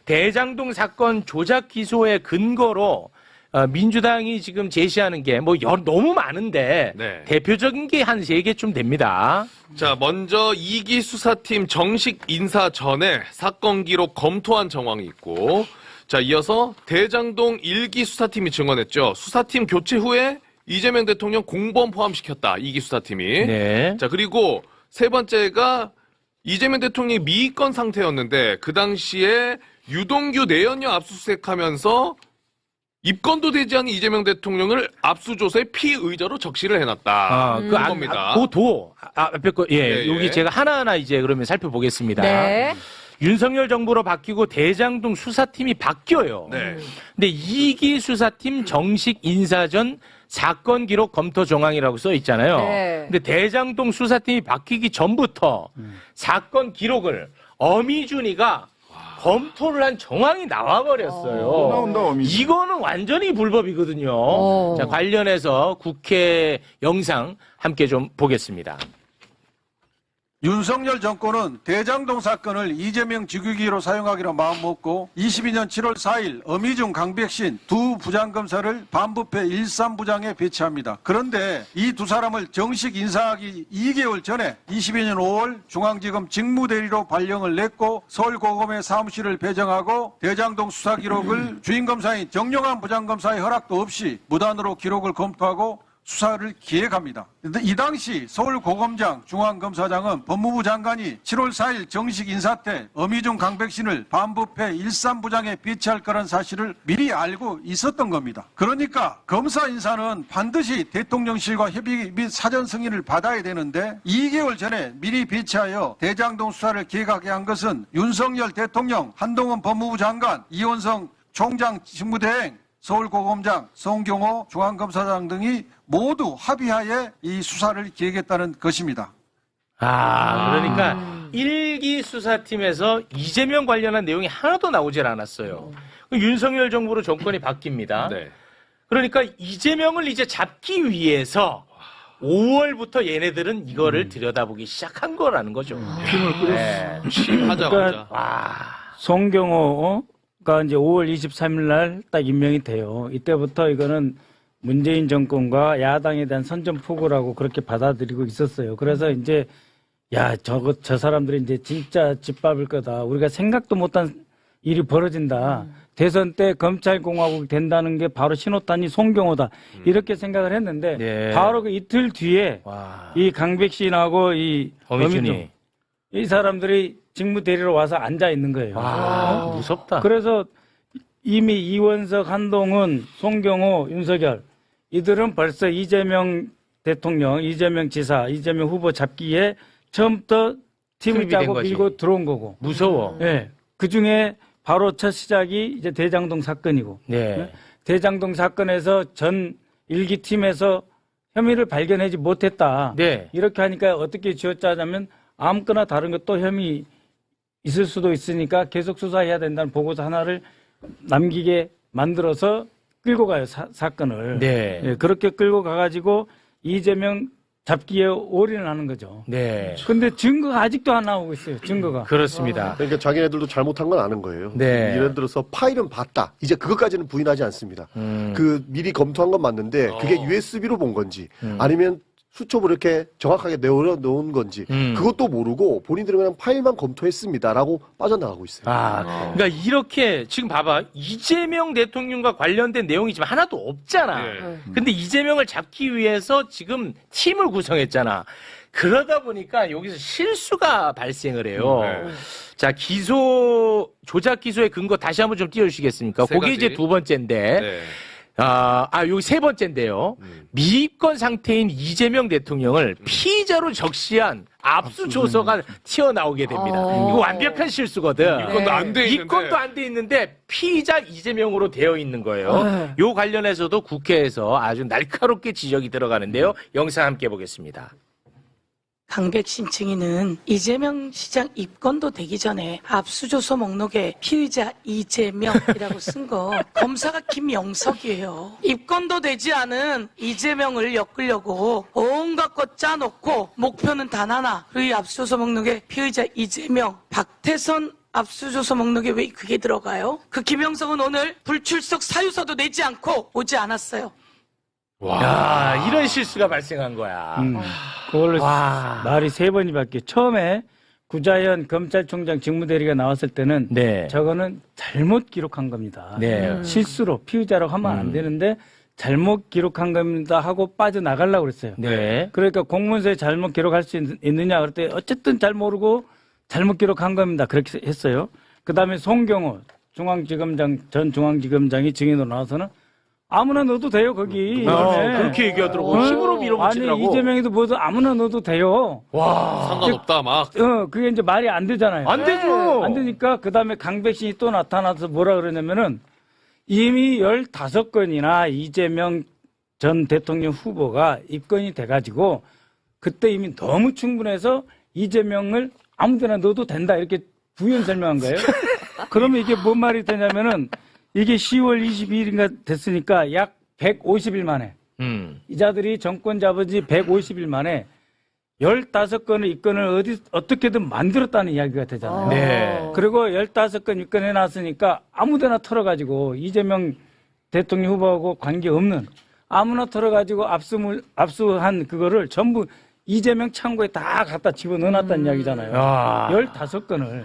S1: 대장동 사건 조작 기소의 근거로 민주당이 지금 제시하는 게 뭐 너무 많은데
S2: 네.
S1: 대표적인 게 한 3개쯤 됩니다.
S2: 자, 먼저 2기 수사팀 정식 인사 전에 사건 기록 검토한 정황이 있고, 자, 이어서 대장동 1기 수사팀이 증언했죠. 수사팀 교체 후에 이재명 대통령 공범 포함시켰다. 2기 수사팀이.
S1: 네.
S2: 자, 그리고 세 번째가 이재명 대통령이 미의권 상태였는데 그 당시에 유동규 내연녀 압수수색하면서 입건도 되지 않은 이재명 대통령을 압수조사에 피의자로 적시를 해놨다. 그런 겁니다.
S1: 앞에 거,
S2: 예,
S1: 여기
S2: 예.
S1: 제가 하나하나 이제 그러면 살펴보겠습니다.
S3: 네.
S1: 윤석열 정부로 바뀌고 대장동 수사팀이 바뀌어요.
S2: 네.
S1: 근데 2기 수사팀 정식 인사 전 사건 기록 검토 정황이라고 써 있잖아요.
S3: 네.
S1: 근데 대장동 수사팀이 바뀌기 전부터 사건 기록을 어미준이가 검토를 한 정황이 나와버렸어요.
S5: 나온다, 어미준.
S1: 이거는 완전히 불법이거든요. 자, 관련해서 국회 영상 함께 좀 보겠습니다.
S10: 윤석열 정권은 대장동 사건을 이재명 직위기로 사용하기로 마음먹고 22년 7월 4일 어미중 강백신 두 부장검사를 반부패 13부장에 배치합니다. 그런데 이 두 사람을 정식 인사하기 2개월 전에 22년 5월 중앙지검 직무대리로 발령을 냈고 서울고검의 사무실을 배정하고 대장동 수사 기록을 주임검사인 정용환 부장검사의 허락도 없이 무단으로 기록을 검토하고 수사를 기획합니다. 이 당시 서울고검장 중앙검사장은 법무부 장관이 7월 4일 정식 인사 때 어미중 강백신을 반부패 13부장에 배치할 거란 사실을 미리 알고 있었던 겁니다. 그러니까 검사 인사는 반드시 대통령실과 협의 및 사전 승인을 받아야 되는데 2개월 전에 미리 배치하여 대장동 수사를 기획하게 한 것은 윤석열 대통령, 한동훈 법무부 장관, 이원성 총장 직무대행, 서울고검장, 송경호 중앙검사장 등이 모두 합의하에 이 수사를 기획했다는 것입니다.
S1: 그러니까 1기 수사팀에서 이재명 관련한 내용이 하나도 나오질 않았어요. 윤석열 정부로 정권이 바뀝니다.
S2: 네.
S1: 그러니까 이재명을 이제 잡기 위해서 5월부터 얘네들은 이거를 들여다보기 시작한 거라는 거죠.
S5: 팀을 꾸렸어.
S2: 취임하자마자.
S6: 송경호가 이제 5월 23일 날 딱 임명이 돼요. 이때부터 이거는 문재인 정권과 야당에 대한 선전포고라고 그렇게 받아들이고 있었어요. 그래서 이제 저 사람들이 이제 진짜 짓밟을 거다. 우리가 생각도 못한 일이 벌어진다. 대선 때 검찰공화국이 된다는 게 바로 신호탄이 송경호다. 이렇게 생각을 했는데
S1: 네.
S6: 바로 그 이틀 뒤에 이 강백신하고 이
S1: 어미준이
S6: 이 사람들이 직무대리로 와서 앉아 있는 거예요.
S1: 무섭다.
S6: 그래서 이미 이원석, 한동훈, 송경호, 윤석열 이들은 벌써 이재명 대통령, 이재명 지사, 이재명 후보 잡기에 처음부터 팀을
S1: 투입이 된
S6: 짜고
S1: 거지.
S6: 밀고 들어온 거고.
S1: 무서워.
S6: 네. 그 중에 바로 첫 시작이 이제 대장동 사건이고.
S1: 네.
S6: 대장동 사건에서 전 일기 팀에서 혐의를 발견하지 못했다.
S1: 네.
S6: 이렇게 하니까 어떻게 쥐어짜자면 아무거나 다른 것도 혐의 있을 수도 있으니까 계속 수사해야 된다는 보고서 하나를 남기게 만들어서 끌고 가요, 사건을.
S1: 네.
S6: 예, 그렇게 끌고 가가지고 이재명 잡기에 올인을 하는 거죠.
S1: 네.
S6: 근데 증거가 아직도 안 나오고 있어요, 증거가.
S1: 그렇습니다.
S7: 그러니까 자기네들도 잘못한 건 아는 거예요.
S1: 네.
S7: 예를 들어서 파일은 봤다. 이제 그것까지는 부인하지 않습니다. 그 미리 검토한 건 맞는데 그게 USB로 본 건지 아니면 수첩으로 이렇게 정확하게 내어 놓은 건지 그것도 모르고 본인들은 그냥 파일만 검토했습니다라고 빠져나가고 있어요.
S1: 그러니까 이렇게 지금 봐봐. 이재명 대통령과 관련된 내용이 지금 하나도 없잖아. 근데 이재명을 잡기 위해서 지금 팀을 구성했잖아. 그러다 보니까 여기서 실수가 발생을 해요.
S2: 네.
S1: 자, 조작 기소의 근거 다시 한번 좀 띄워주시겠습니까?
S2: 세
S1: 그게
S2: 가지.
S1: 이제 두 번째인데,
S2: 네.
S1: 여기 세 번째인데요. 미입건 상태인 이재명 대통령을 피의자로 적시한 압수조서가 튀어나오게 됩니다. 이거 완벽한 실수거든.
S2: 입건도 안 돼 있는데.
S1: 입건도 안 돼 있는데 피의자 이재명으로 되어 있는 거예요. 요 관련해서도 국회에서 아주 날카롭게 지적이 들어가는데요. 영상 함께 보겠습니다.
S11: 강백신 증인은 이재명 시장 입건도 되기 전에 압수조서 목록에 피의자 이재명이라고 쓴 거 검사가 김영석이에요. 입건도 되지 않은 이재명을 엮으려고 온갖 것 짜놓고 목표는 단 하나. 이 압수조서 목록에 피의자 이재명, 박태선 압수조서 목록에 왜 그게 들어가요? 그 김영석은 오늘 불출석 사유서도 내지 않고 오지 않았어요.
S1: 야, 이런 실수가 발생한 거야.
S6: 그걸로
S1: 와.
S6: 말이 세 번이밖에. 처음에 구자현 검찰총장 직무대리가 나왔을 때는
S1: 네.
S6: 저거는 잘못 기록한 겁니다.
S1: 네.
S6: 실수로 피의자라고 하면 안 되는데 잘못 기록한 겁니다 하고 빠져나가려고 그랬어요.
S1: 네.
S6: 그러니까 공문서에 잘못 기록할 수 있느냐 그랬더니 어쨌든 잘 모르고 잘못 기록한 겁니다. 그렇게 했어요. 그다음에 송경호 전 중앙지검장이 증인으로 나와서는 아무나 넣어도 돼요, 거기.
S1: 그렇게 얘기하더라고. 힘으로 밀어붙이더라고.
S6: 아니, 이재명이도 뭐도 아무나 넣어도 돼요.
S1: 와.
S2: 상관없다, 막.
S6: 그게 이제 말이 안 되잖아요.
S1: 안 되죠.
S6: 안 되니까, 그 다음에 강백신이 또 나타나서 뭐라 그러냐면은, 이미 15건이나 이재명 전 대통령 후보가 입건이 돼가지고, 그때 이미 너무 충분해서 이재명을 아무 데나 넣어도 된다, 이렇게 부연 설명한 거예요. 그러면 이게 뭔 말이 되냐면은, 이게 10월 22일인가 됐으니까 약 150일 만에 이 자들이 정권 잡은 지 150일 만에 15건의 입건을 어떻게든 만들었다는 이야기가 되잖아요.
S1: 네.
S6: 그리고 15건 입건해놨으니까 아무데나 털어가지고 이재명 대통령 후보하고 관계없는 아무나 털어가지고 압수한 그거를 전부 이재명 창고에 다 갖다 집어넣어놨다는 이야기잖아요. 15건을.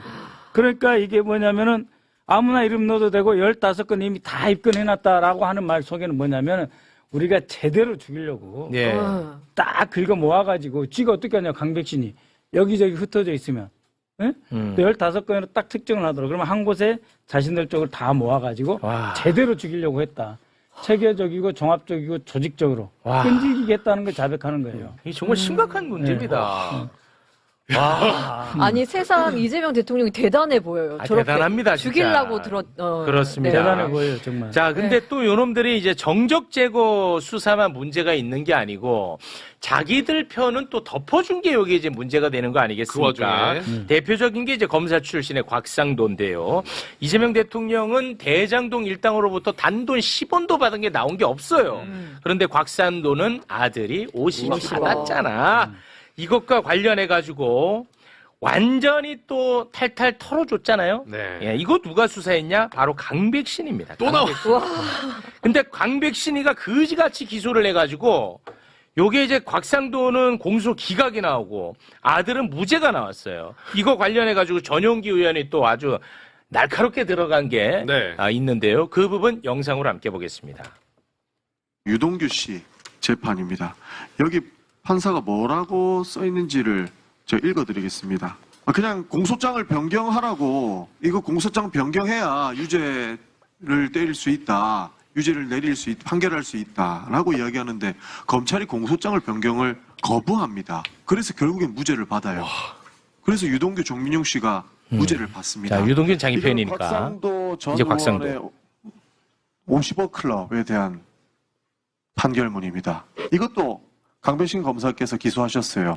S6: 그러니까 이게 뭐냐면은 아무나 이름 넣어도 되고 15건 이미 다 입건해놨다라고 하는 말 속에는 뭐냐면 우리가 제대로 죽이려고
S1: 네.
S6: 딱 긁어 모아가지고 쥐가 어떻게 하냐 강백신이 여기저기 흩어져 있으면 예? 또 15건으로 딱 특정을 하더라고. 그러면 한 곳에 자신들 쪽을 다 모아가지고
S1: 와.
S6: 제대로 죽이려고 했다. 체계적이고 종합적이고 조직적으로
S1: 와.
S6: 끈질기게 했다는 걸 자백하는 거예요.
S1: 이게 정말 심각한 문제입니다. 와.
S3: 아니 세상 이재명 대통령이 대단해 보여요. 저렇게
S1: 대단합니다, 진짜.
S3: 죽이려고
S1: 그렇습니다.
S6: 대단해 보여요 정말.
S1: 자, 근데 또 요놈들이 이제 정적 제거 수사만 문제가 있는 게 아니고 자기들 편은 또 덮어준 게 여기 이제 문제가 되는 거 아니겠습니까?
S2: 그 와중에.
S1: 대표적인 게 이제 검사 출신의 곽상도인데요. 이재명 대통령은 대장동 일당으로부터 단돈 10원도 받은 게 나온 게 없어요. 그런데 곽상도는 아들이 50원 받았잖아. 이것과 관련해가지고 완전히 또 탈탈 털어줬잖아요.
S2: 네.
S1: 예, 이거 누가 수사했냐? 바로 강백신입니다.
S2: 또 나와.
S1: 근데 강백신이가 그지같이 기소를 해가지고 요게 이제 곽상도는 공소 기각이 나오고 아들은 무죄가 나왔어요. 이거 관련해가지고 전용기 의원이 또 아주 날카롭게 들어간 게
S2: 네.
S1: 있는데요. 그 부분 영상으로 함께 보겠습니다.
S12: 유동규 씨 재판입니다. 여기 판사가 뭐라고 써 있는지를 제가 읽어드리겠습니다. 그냥 공소장을 변경하라고 이거 공소장 변경해야 유죄를 때릴 수 있다. 유죄를 내릴 수 판결할 수 있다라고 이야기하는데 검찰이 공소장을 변경을 거부합니다. 그래서 결국엔 무죄를 받아요. 그래서 유동규 정민용 씨가 무죄를 받습니다.
S1: 자, 유동균 장이
S12: 이건
S1: 팬이니까.
S12: 곽상도 전
S1: 이제 곽상도.
S12: 의원의 50억 클럽에 대한 판결문입니다. 이것도 강백신 검사께서 기소하셨어요.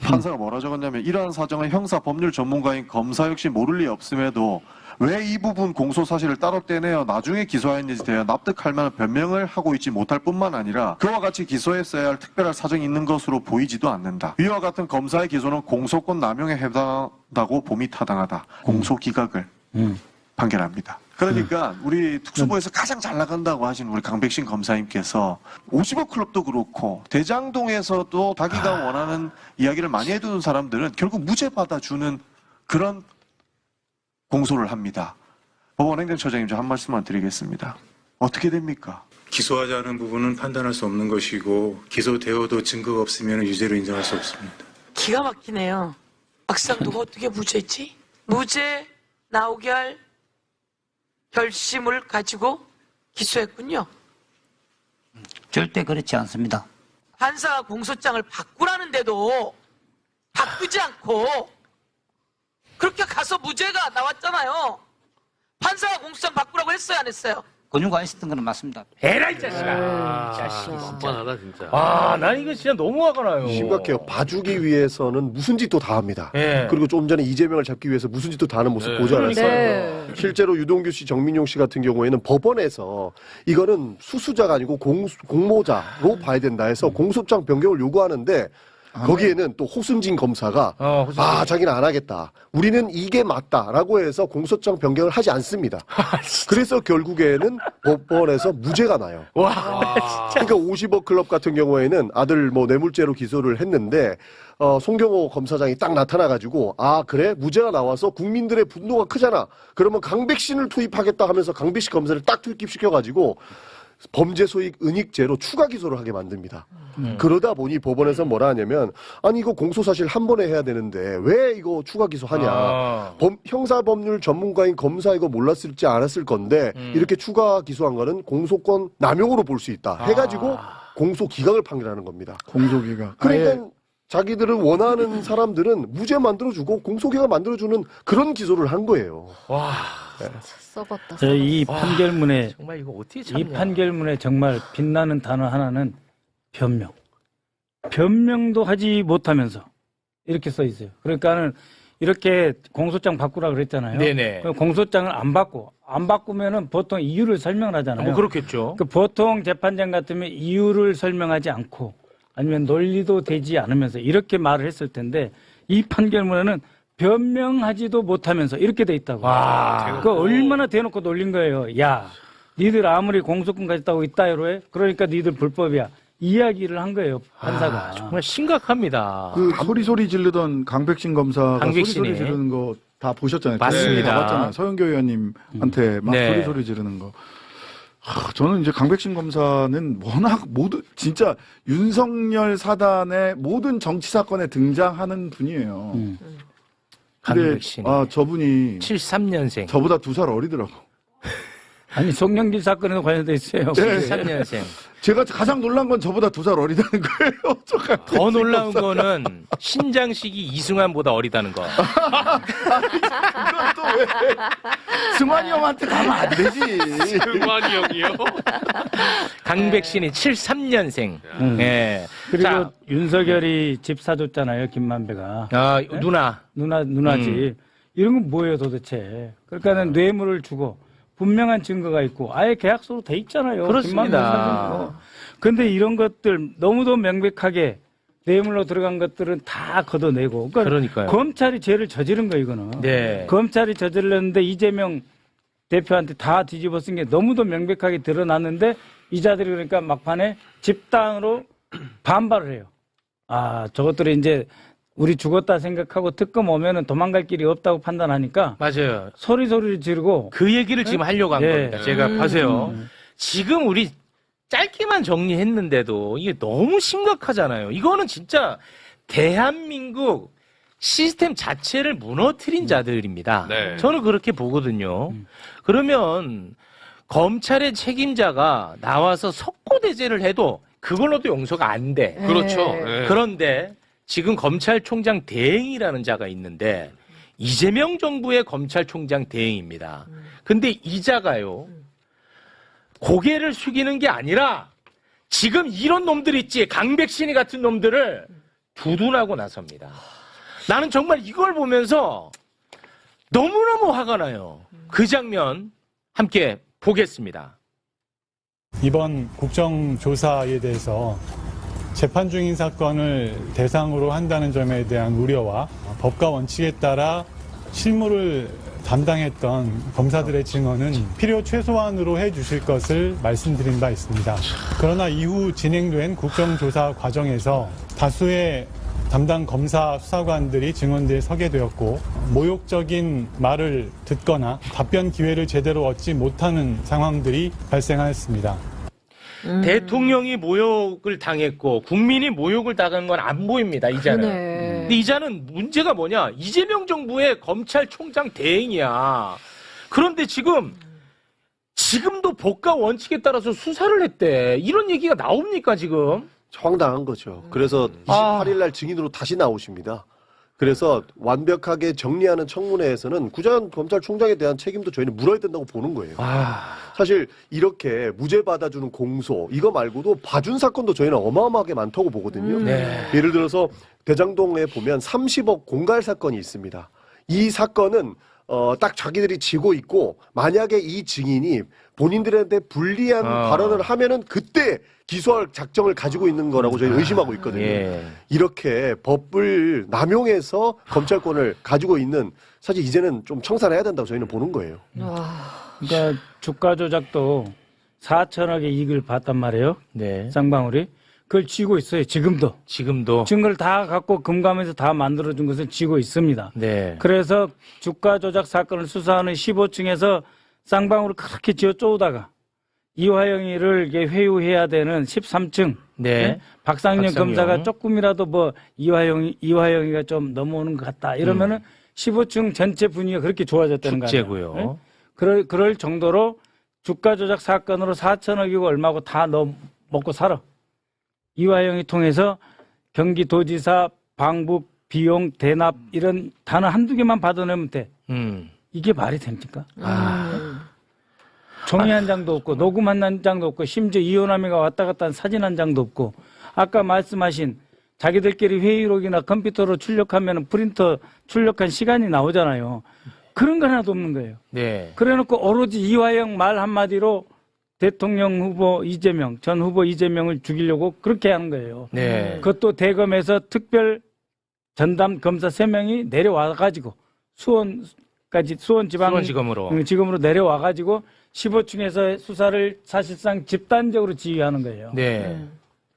S12: 판사가 뭐라 적었냐면 이러한 사정은 형사 법률 전문가인 검사 역시 모를 리 없음에도 왜 이 부분 공소 사실을 따로 떼내어 나중에 기소하였는지 대해 납득할 만한 변명을 하고 있지 못할 뿐만 아니라 그와 같이 기소했어야 할 특별한 사정이 있는 것으로 보이지도 않는다. 이와 같은 검사의 기소는 공소권 남용에 해당한다고 봄이 타당하다. 공소 기각을 판결합니다. 그러니까 우리 특수부에서 가장 잘 나간다고 하신 우리 강백신 검사님께서 50억 클럽도 그렇고 대장동에서도 자기가 원하는 이야기를 많이 해두는 사람들은 결국 무죄 받아주는 그런 공소를 합니다. 법원 행정처장님 저 한 말씀만 드리겠습니다. 어떻게 됩니까?
S13: 기소하자는 부분은 판단할 수 없는 것이고 기소되어도 증거가 없으면 유죄로 인정할 수 없습니다.
S11: 기가 막히네요. 막상 누가 어떻게 무죄지? 무죄 나오게 할 결심을 가지고 기소했군요.
S14: 절대 그렇지 않습니다.
S11: 판사가 공소장을 바꾸라는데도 바꾸지 않고 그렇게 가서 무죄가 나왔잖아요. 판사가 공소장 바꾸라고 했어요, 안 했어요?
S14: 권유가 안 했던 건 맞습니다.
S1: 에라이 자식아. 자식
S2: 만만하다 진짜.
S1: 아, 난 이거 진짜 너무 화가 나요.
S7: 심각해요. 봐주기 위해서는 무슨 짓도 다 합니다.
S1: 예.
S7: 그리고 좀 전에 이재명을 잡기 위해서 무슨 짓도 다 하는 모습 보지 않았어요.
S3: 네.
S7: 실제로 유동규 씨, 정민용 씨 같은 경우에는 법원에서 이거는 수수자가 아니고 공모자로 봐야 된다 해서 공소장 변경을 요구하는데 거기에는 또 호순진 검사가 자기는 안 하겠다. 우리는 이게 맞다라고 해서 공소장 변경을 하지 않습니다. 그래서 결국에는 법원에서 무죄가 나요. 그러니까 50억 클럽 같은 경우에는 아들 뭐 뇌물죄로 기소를 했는데 송경호 검사장이 딱 나타나가지고 그래 무죄가 나와서 국민들의 분노가 크잖아. 그러면 강백신을 투입하겠다 하면서 강백신 검사를 딱 투입시켜가지고 범죄 소익 은닉죄로 추가 기소를 하게 만듭니다. 그러다 보니 법원에서 뭐라 하냐면 아니 이거 공소사실 한 번에 해야 되는데 왜 이거 추가 기소하냐. 형사법률 전문가인 검사 이거 몰랐을지 알았을 건데 이렇게 추가 기소한 거는 공소권 남용으로 볼 수 있다 해가지고 공소기각을 판결하는 겁니다.
S5: 공소기각.
S7: 그러니까 자기들은 원하는 사람들은 무죄 만들어주고 공소기각 만들어주는 그런 기소를 한 거예요.
S1: 와.
S3: 썩었다.
S6: 이 판결문에
S1: 정말 이거 어떻게
S6: 이
S1: 참냐.
S6: 판결문에 정말 빛나는 단어 하나는 변명. 변명도 하지 못하면서 이렇게 써 있어요. 그러니까는 이렇게 공소장 바꾸라 그랬잖아요.
S1: 네네.
S6: 그럼 공소장을 안 바꾸면은 보통 이유를 설명을 하잖아요.
S1: 뭐 그렇겠죠.
S6: 보통 재판장 같으면 이유를 설명하지 않고 아니면 논리도 되지 않으면서 이렇게 말을 했을 텐데 이 판결문에는 변명하지도 못하면서 이렇게 돼 있다고. 그 얼마나 대놓고 놀린 거예요. 야, 니들 아무리 공소권 가졌다고 이따위로 해? 그러니까 니들 불법이야. 이야기를 한 거예요, 판사가.
S1: 정말 심각합니다.
S5: 그 소리 지르던 강백신 검사가
S1: 강백신이.
S5: 소리 지르는 거 다 보셨잖아요.
S1: 맞습니다.
S5: 다 봤잖아요. 서영교 의원님한테 막
S1: 네.
S5: 소리 지르는 거. 저는 이제 강백신 검사는 워낙 진짜 윤석열 사단의 모든 정치 사건에 등장하는 분이에요. 근데
S1: 강백신이.
S5: 저분이
S1: 73년생.
S5: 저보다 2살 어리더라고.
S6: 아니, 송영길 사건에도 관련돼 있어요.
S5: 네.
S1: 73년생.
S5: 제가 가장 놀란 건 저보다 2살 어리다는 거예요.
S1: 더 놀라운 거는 신장식이 이승환보다 어리다는 거.
S5: 이건 또 왜? 승환이 형한테 가면 안 되지.
S2: 승환이 형이요?
S1: 강백신이 73년생. 예.
S6: 그리고
S1: 자,
S6: 윤석열이 집 사줬잖아요, 김만배가. 누나지. 이런 건 뭐예요, 도대체? 그러니까는 뇌물을 주고 분명한 증거가 있고 아예 계약서로 돼 있잖아요.
S1: 그렇습니다.
S6: 근데 이런 것들 너무도 명백하게 뇌물로 들어간 것들은 다 걷어내고.
S1: 그러니까요.
S6: 검찰이 죄를 저지른 거예요, 이거는.
S1: 네.
S6: 검찰이 저질렀는데 이재명 대표한테 다 뒤집어 쓴 게 너무도 명백하게 드러났는데 이자들이 그러니까 막판에 집단으로 반발을 해요. 저것들이 이제 우리 죽었다 생각하고 특검 오면은 도망갈 길이 없다고 판단하니까.
S1: 맞아요.
S6: 소리를 지르고.
S1: 그 얘기를 지금 하려고 한 겁니다. 제가 보세요. 지금 우리 짧게만 정리했는데도 이게 너무 심각하잖아요. 이거는 진짜 대한민국 시스템 자체를 무너뜨린 자들입니다.
S2: 네.
S1: 저는 그렇게 보거든요. 그러면 검찰의 책임자가 나와서 석고대죄를 해도 그걸로도 용서가 안 돼.
S2: 그렇죠. 네.
S1: 그런데 지금 검찰총장 대행이라는 자가 있는데 이재명 정부의 검찰총장 대행입니다. 근데 이 자가요. 고개를 숙이는 게 아니라 지금 이런 놈들 있지. 강백신이 같은 놈들을 두둔하고 나섭니다. 나는 정말 이걸 보면서 너무너무 화가 나요. 그 장면 함께 보겠습니다.
S15: 이번 국정조사에 대해서 재판 중인 사건을 대상으로 한다는 점에 대한 우려와 법과 원칙에 따라 실무를 담당했던 검사들의 증언은 필요 최소한으로 해주실 것을 말씀드린 바 있습니다. 그러나 이후 진행된 국정조사 과정에서 다수의 담당 검사 수사관들이 증언대에 서게 되었고 모욕적인 말을 듣거나 답변 기회를 제대로 얻지 못하는 상황들이 발생하였습니다.
S1: 대통령이 모욕을 당했고 국민이 모욕을 당한 건 안 보입니다. 이자는.
S3: 그러네.
S1: 근데 이자는 문제가 뭐냐? 이재명 정부의 검찰총장 대행이야. 그런데 지금도 법과 원칙에 따라서 수사를 했대. 이런 얘기가 나옵니까 지금?
S7: 황당한 거죠. 그래서 28일 날 증인으로 다시 나오십니다. 그래서 완벽하게 정리하는 청문회에서는 구자현 검찰총장에 대한 책임도 저희는 물어야 된다고 보는 거예요. 사실 이렇게 무죄 받아주는 공소 이거 말고도 봐준 사건도 저희는 어마어마하게 많다고 보거든요.
S1: 네.
S7: 예를 들어서 대장동에 보면 30억 공갈 사건이 있습니다. 이 사건은 딱 자기들이 지고 있고 만약에 이 증인이 본인들한테 불리한 발언을 하면은 그때 기소할 작정을 가지고 있는 거라고 저희 의심하고 있거든요.
S1: 예.
S7: 이렇게 법을 남용해서 검찰권을 가지고 있는 사실 이제는 좀 청산해야 된다고 저희는 보는 거예요.
S6: 그러니까 주가 조작도 4천억의 이익을 봤단 말이에요.
S1: 네.
S6: 쌍방울이. 그걸 쥐고 있어요. 지금도. 증거를 다 갖고 금감에서 다 만들어준 것을 쥐고 있습니다.
S1: 네.
S6: 그래서 주가 조작 사건을 수사하는 15층에서 쌍방울을 그렇게 쥐어 쪼다가 이화영이를 회유해야 되는 13층.
S1: 네.
S6: 박상영 검사가 조금이라도 뭐 이화영이가 좀 넘어오는 것 같다. 이러면은 15층 전체 분위기가 그렇게 좋아졌다는 거예요.
S1: 축제고요.
S6: 네? 그럴 정도로 주가 조작 사건으로 4천억이고 얼마고 다 먹고 살아. 이화영이 통해서 경기도지사 방북 비용 대납 이런 단어 한두 개만 받아내면 돼. 이게 말이 됩니까? 종이 한 장도 없고 녹음 한 장도 없고 심지어 이호남이가 왔다 갔다 한 사진 한 장도 없고 아까 말씀하신 자기들끼리 회의록이나 컴퓨터로 출력하면 프린터 출력한 시간이 나오잖아요. 그런 거 하나도 없는 거예요.
S1: 네.
S6: 그래놓고 오로지 이화영 말 한마디로 대통령 후보 이재명, 전 후보 이재명을 죽이려고 그렇게 하는 거예요.
S1: 네.
S6: 그것도 대검에서 특별 전담 검사 3명이 내려와가지고 수원지검으로 내려와가지고 15층에서 수사를 사실상 집단적으로 지휘하는 거예요.
S1: 네.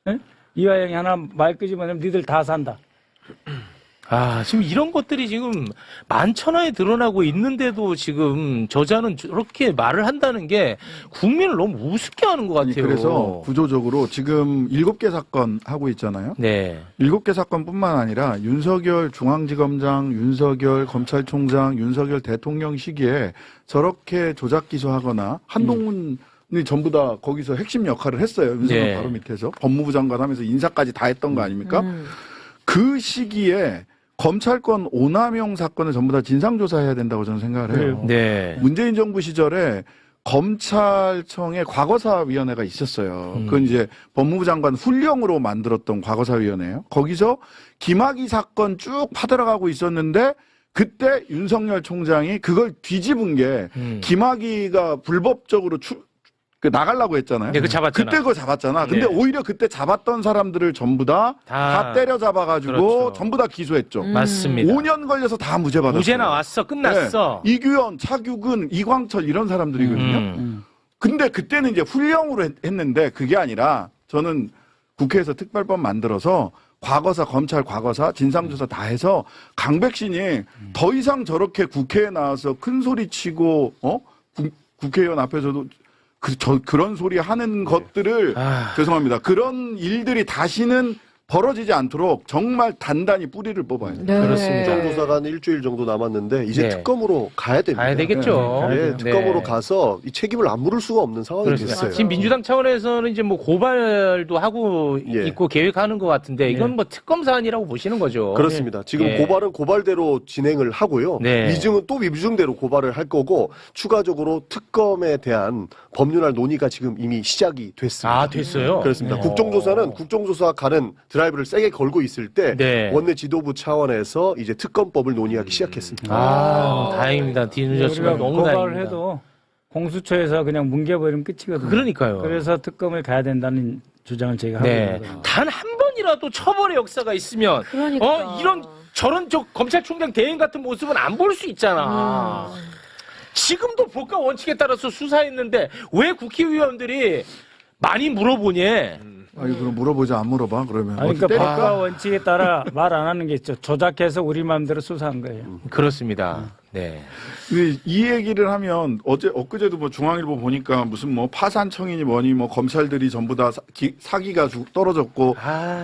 S6: 네? 이화영이 하나 말 끄집어내면 니들 다 산다.
S1: 지금 이런 것들이 지금 만천하에 드러나고 있는데도 지금 저자는 저렇게 말을 한다는 게 국민을 너무 우습게 하는 것 같아요.
S5: 그래서 구조적으로 지금 7개 사건 하고 있잖아요.
S1: 네.
S5: 7개 사건뿐만 아니라 윤석열 중앙지검장, 윤석열 검찰총장, 윤석열 대통령 시기에 저렇게 조작 기소하거나 한동훈 이 전부 다 거기서 핵심 역할을 했어요. 윤석열
S1: 네.
S5: 바로 밑에서 법무부 장관 하면서 인사까지 다 했던 거 아닙니까? 그 시기에 검찰권 오남용 사건을 전부 다 진상조사해야 된다고 저는 생각을 해요.
S1: 네.
S5: 문재인 정부 시절에 검찰청에 과거사위원회가 있었어요. 그건 이제 법무부 장관 훈령으로 만들었던 과거사위원회예요. 거기서 김학의 사건 쭉 파들어가고 있었는데 그때 윤석열 총장이 그걸 뒤집은 게 김학의가 불법적으로 나가려고 했잖아요.
S1: 네, 잡았잖아.
S5: 그때 그거 잡았잖아. 근데
S1: 네.
S5: 오히려 그때 잡았던 사람들을 전부 다 때려잡아가지고
S1: 그렇죠.
S5: 전부 다 기소했죠.
S1: 맞습니다.
S5: 5년 걸려서 다 무죄 받았어요.
S1: 무죄 나왔어. 끝났어.
S5: 네. 이규현, 차규근, 이광철 이런 사람들이거든요. 근데 그때는 이제 훈령으로 했는데 그게 아니라 저는 국회에서 특별법 만들어서 과거사, 검찰 과거사, 진상조사 다 해서 강백신이 더 이상 저렇게 국회에 나와서 큰 소리 치고, 국회의원 앞에서도 그런 소리 하는 것들을, 죄송합니다. 그런 일들이 다시는 벌어지지 않도록 정말 단단히 뿌리를 뽑아야 돼요.
S3: 네.
S1: 그렇습니다.
S7: 국정조사가 한 일주일 정도 남았는데 이제
S1: 네.
S7: 특검으로 가야 됩니다.
S1: 가야 되겠죠.
S7: 네, 특검으로
S1: 네.
S7: 가서 이 책임을 안 물을 수가 없는 상황이
S1: 그렇습니다.
S7: 됐어요.
S1: 지금 민주당 차원에서는 이제 뭐 고발도 하고
S7: 예.
S1: 있고 계획하는 것 같은데 이건 뭐 특검 사안이라고 보시는 거죠.
S7: 그렇습니다. 지금
S1: 예.
S7: 고발은 고발대로 진행을 하고요.
S1: 네.
S7: 위증은 또 위증대로 고발을 할 거고 추가적으로 특검에 대한 법률안 논의가 지금 이미 시작이 됐습니다.
S1: 됐어요?
S7: 그렇습니다.
S1: 네.
S7: 국정조사는 국정조사 가는 드라이브를 세게 걸고 있을 때
S1: 네.
S7: 원내 지도부 차원에서 이제 특검법을 논의하기 시작했습니다.
S1: 다행입니다. 뒤늦었지만
S6: 우리가
S1: 너무
S6: 고발을
S1: 다행입니다.
S6: 해도 공수처에서 그냥 뭉개버리면 끝이거든요.
S1: 그러니까요.
S6: 그래서 특검을 가야 된다는 주장을 저희가 하고
S1: 네.
S6: 있는 거예요.
S1: 단 한 번이라도 처벌의 역사가 있으면
S3: 그러니까.
S1: 저런 검찰총장 대행 같은 모습은 안 볼 수 있잖아. 지금도 법과 원칙에 따라서 수사했는데 왜 국회의원들이 많이 물어보니?
S5: 아니 그럼 물어보자 안 물어봐 그러면
S6: 아니, 그러니까
S5: 때릴까?
S6: 법과 원칙에 따라 말 안 하는 게 있죠. 조작해서 우리 마음대로 수사한 거예요.
S1: 그렇습니다. 네.
S5: 근데 이 얘기를 하면 엊그제도 뭐 중앙일보 보니까 무슨 뭐 파산청이니 뭐니 뭐 검찰들이 전부 다 사기가 떨어졌고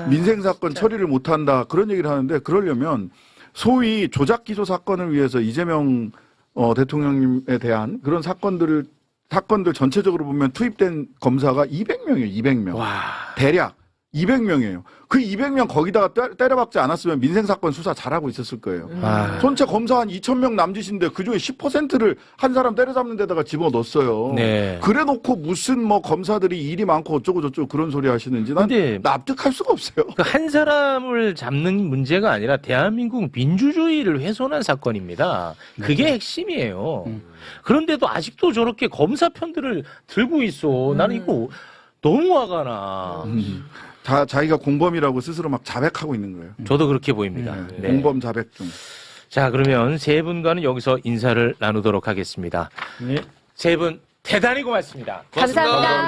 S5: 민생 사건 처리를 못 한다 그런 얘기를 하는데 그러려면 소위 조작 기소 사건을 위해서 이재명 대통령님에 대한 그런 사건들 전체적으로 보면 투입된 검사가 200명이에요. 200명. 대략 200명이에요. 그 200명 거기다가 때려박지 않았으면 민생사건 수사 잘하고 있었을 거예요. 전체 검사 한 2,000명 남짓인데 그중에 10%를 한 사람 때려잡는 데다가 집어넣었어요.
S1: 네.
S5: 그래놓고 무슨 뭐 검사들이 일이 많고 어쩌고 저쩌고 그런 소리 하시는지 난 납득할 수가 없어요.
S1: 한 사람을 잡는 문제가 아니라 대한민국 민주주의를 훼손한 사건입니다. 그게 핵심이에요. 그런데도 아직도 저렇게 검사 편들을 들고 있어. 나는 이거 너무 화가 나.
S5: 다 자기가 공범이라고 스스로 막 자백하고 있는 거예요.
S1: 저도 그렇게 보입니다. 네.
S5: 공범 자백 중.
S1: 자, 그러면 세 분과는 여기서 인사를 나누도록 하겠습니다. 세 분 대단히 고맙습니다.
S3: 감사합니다.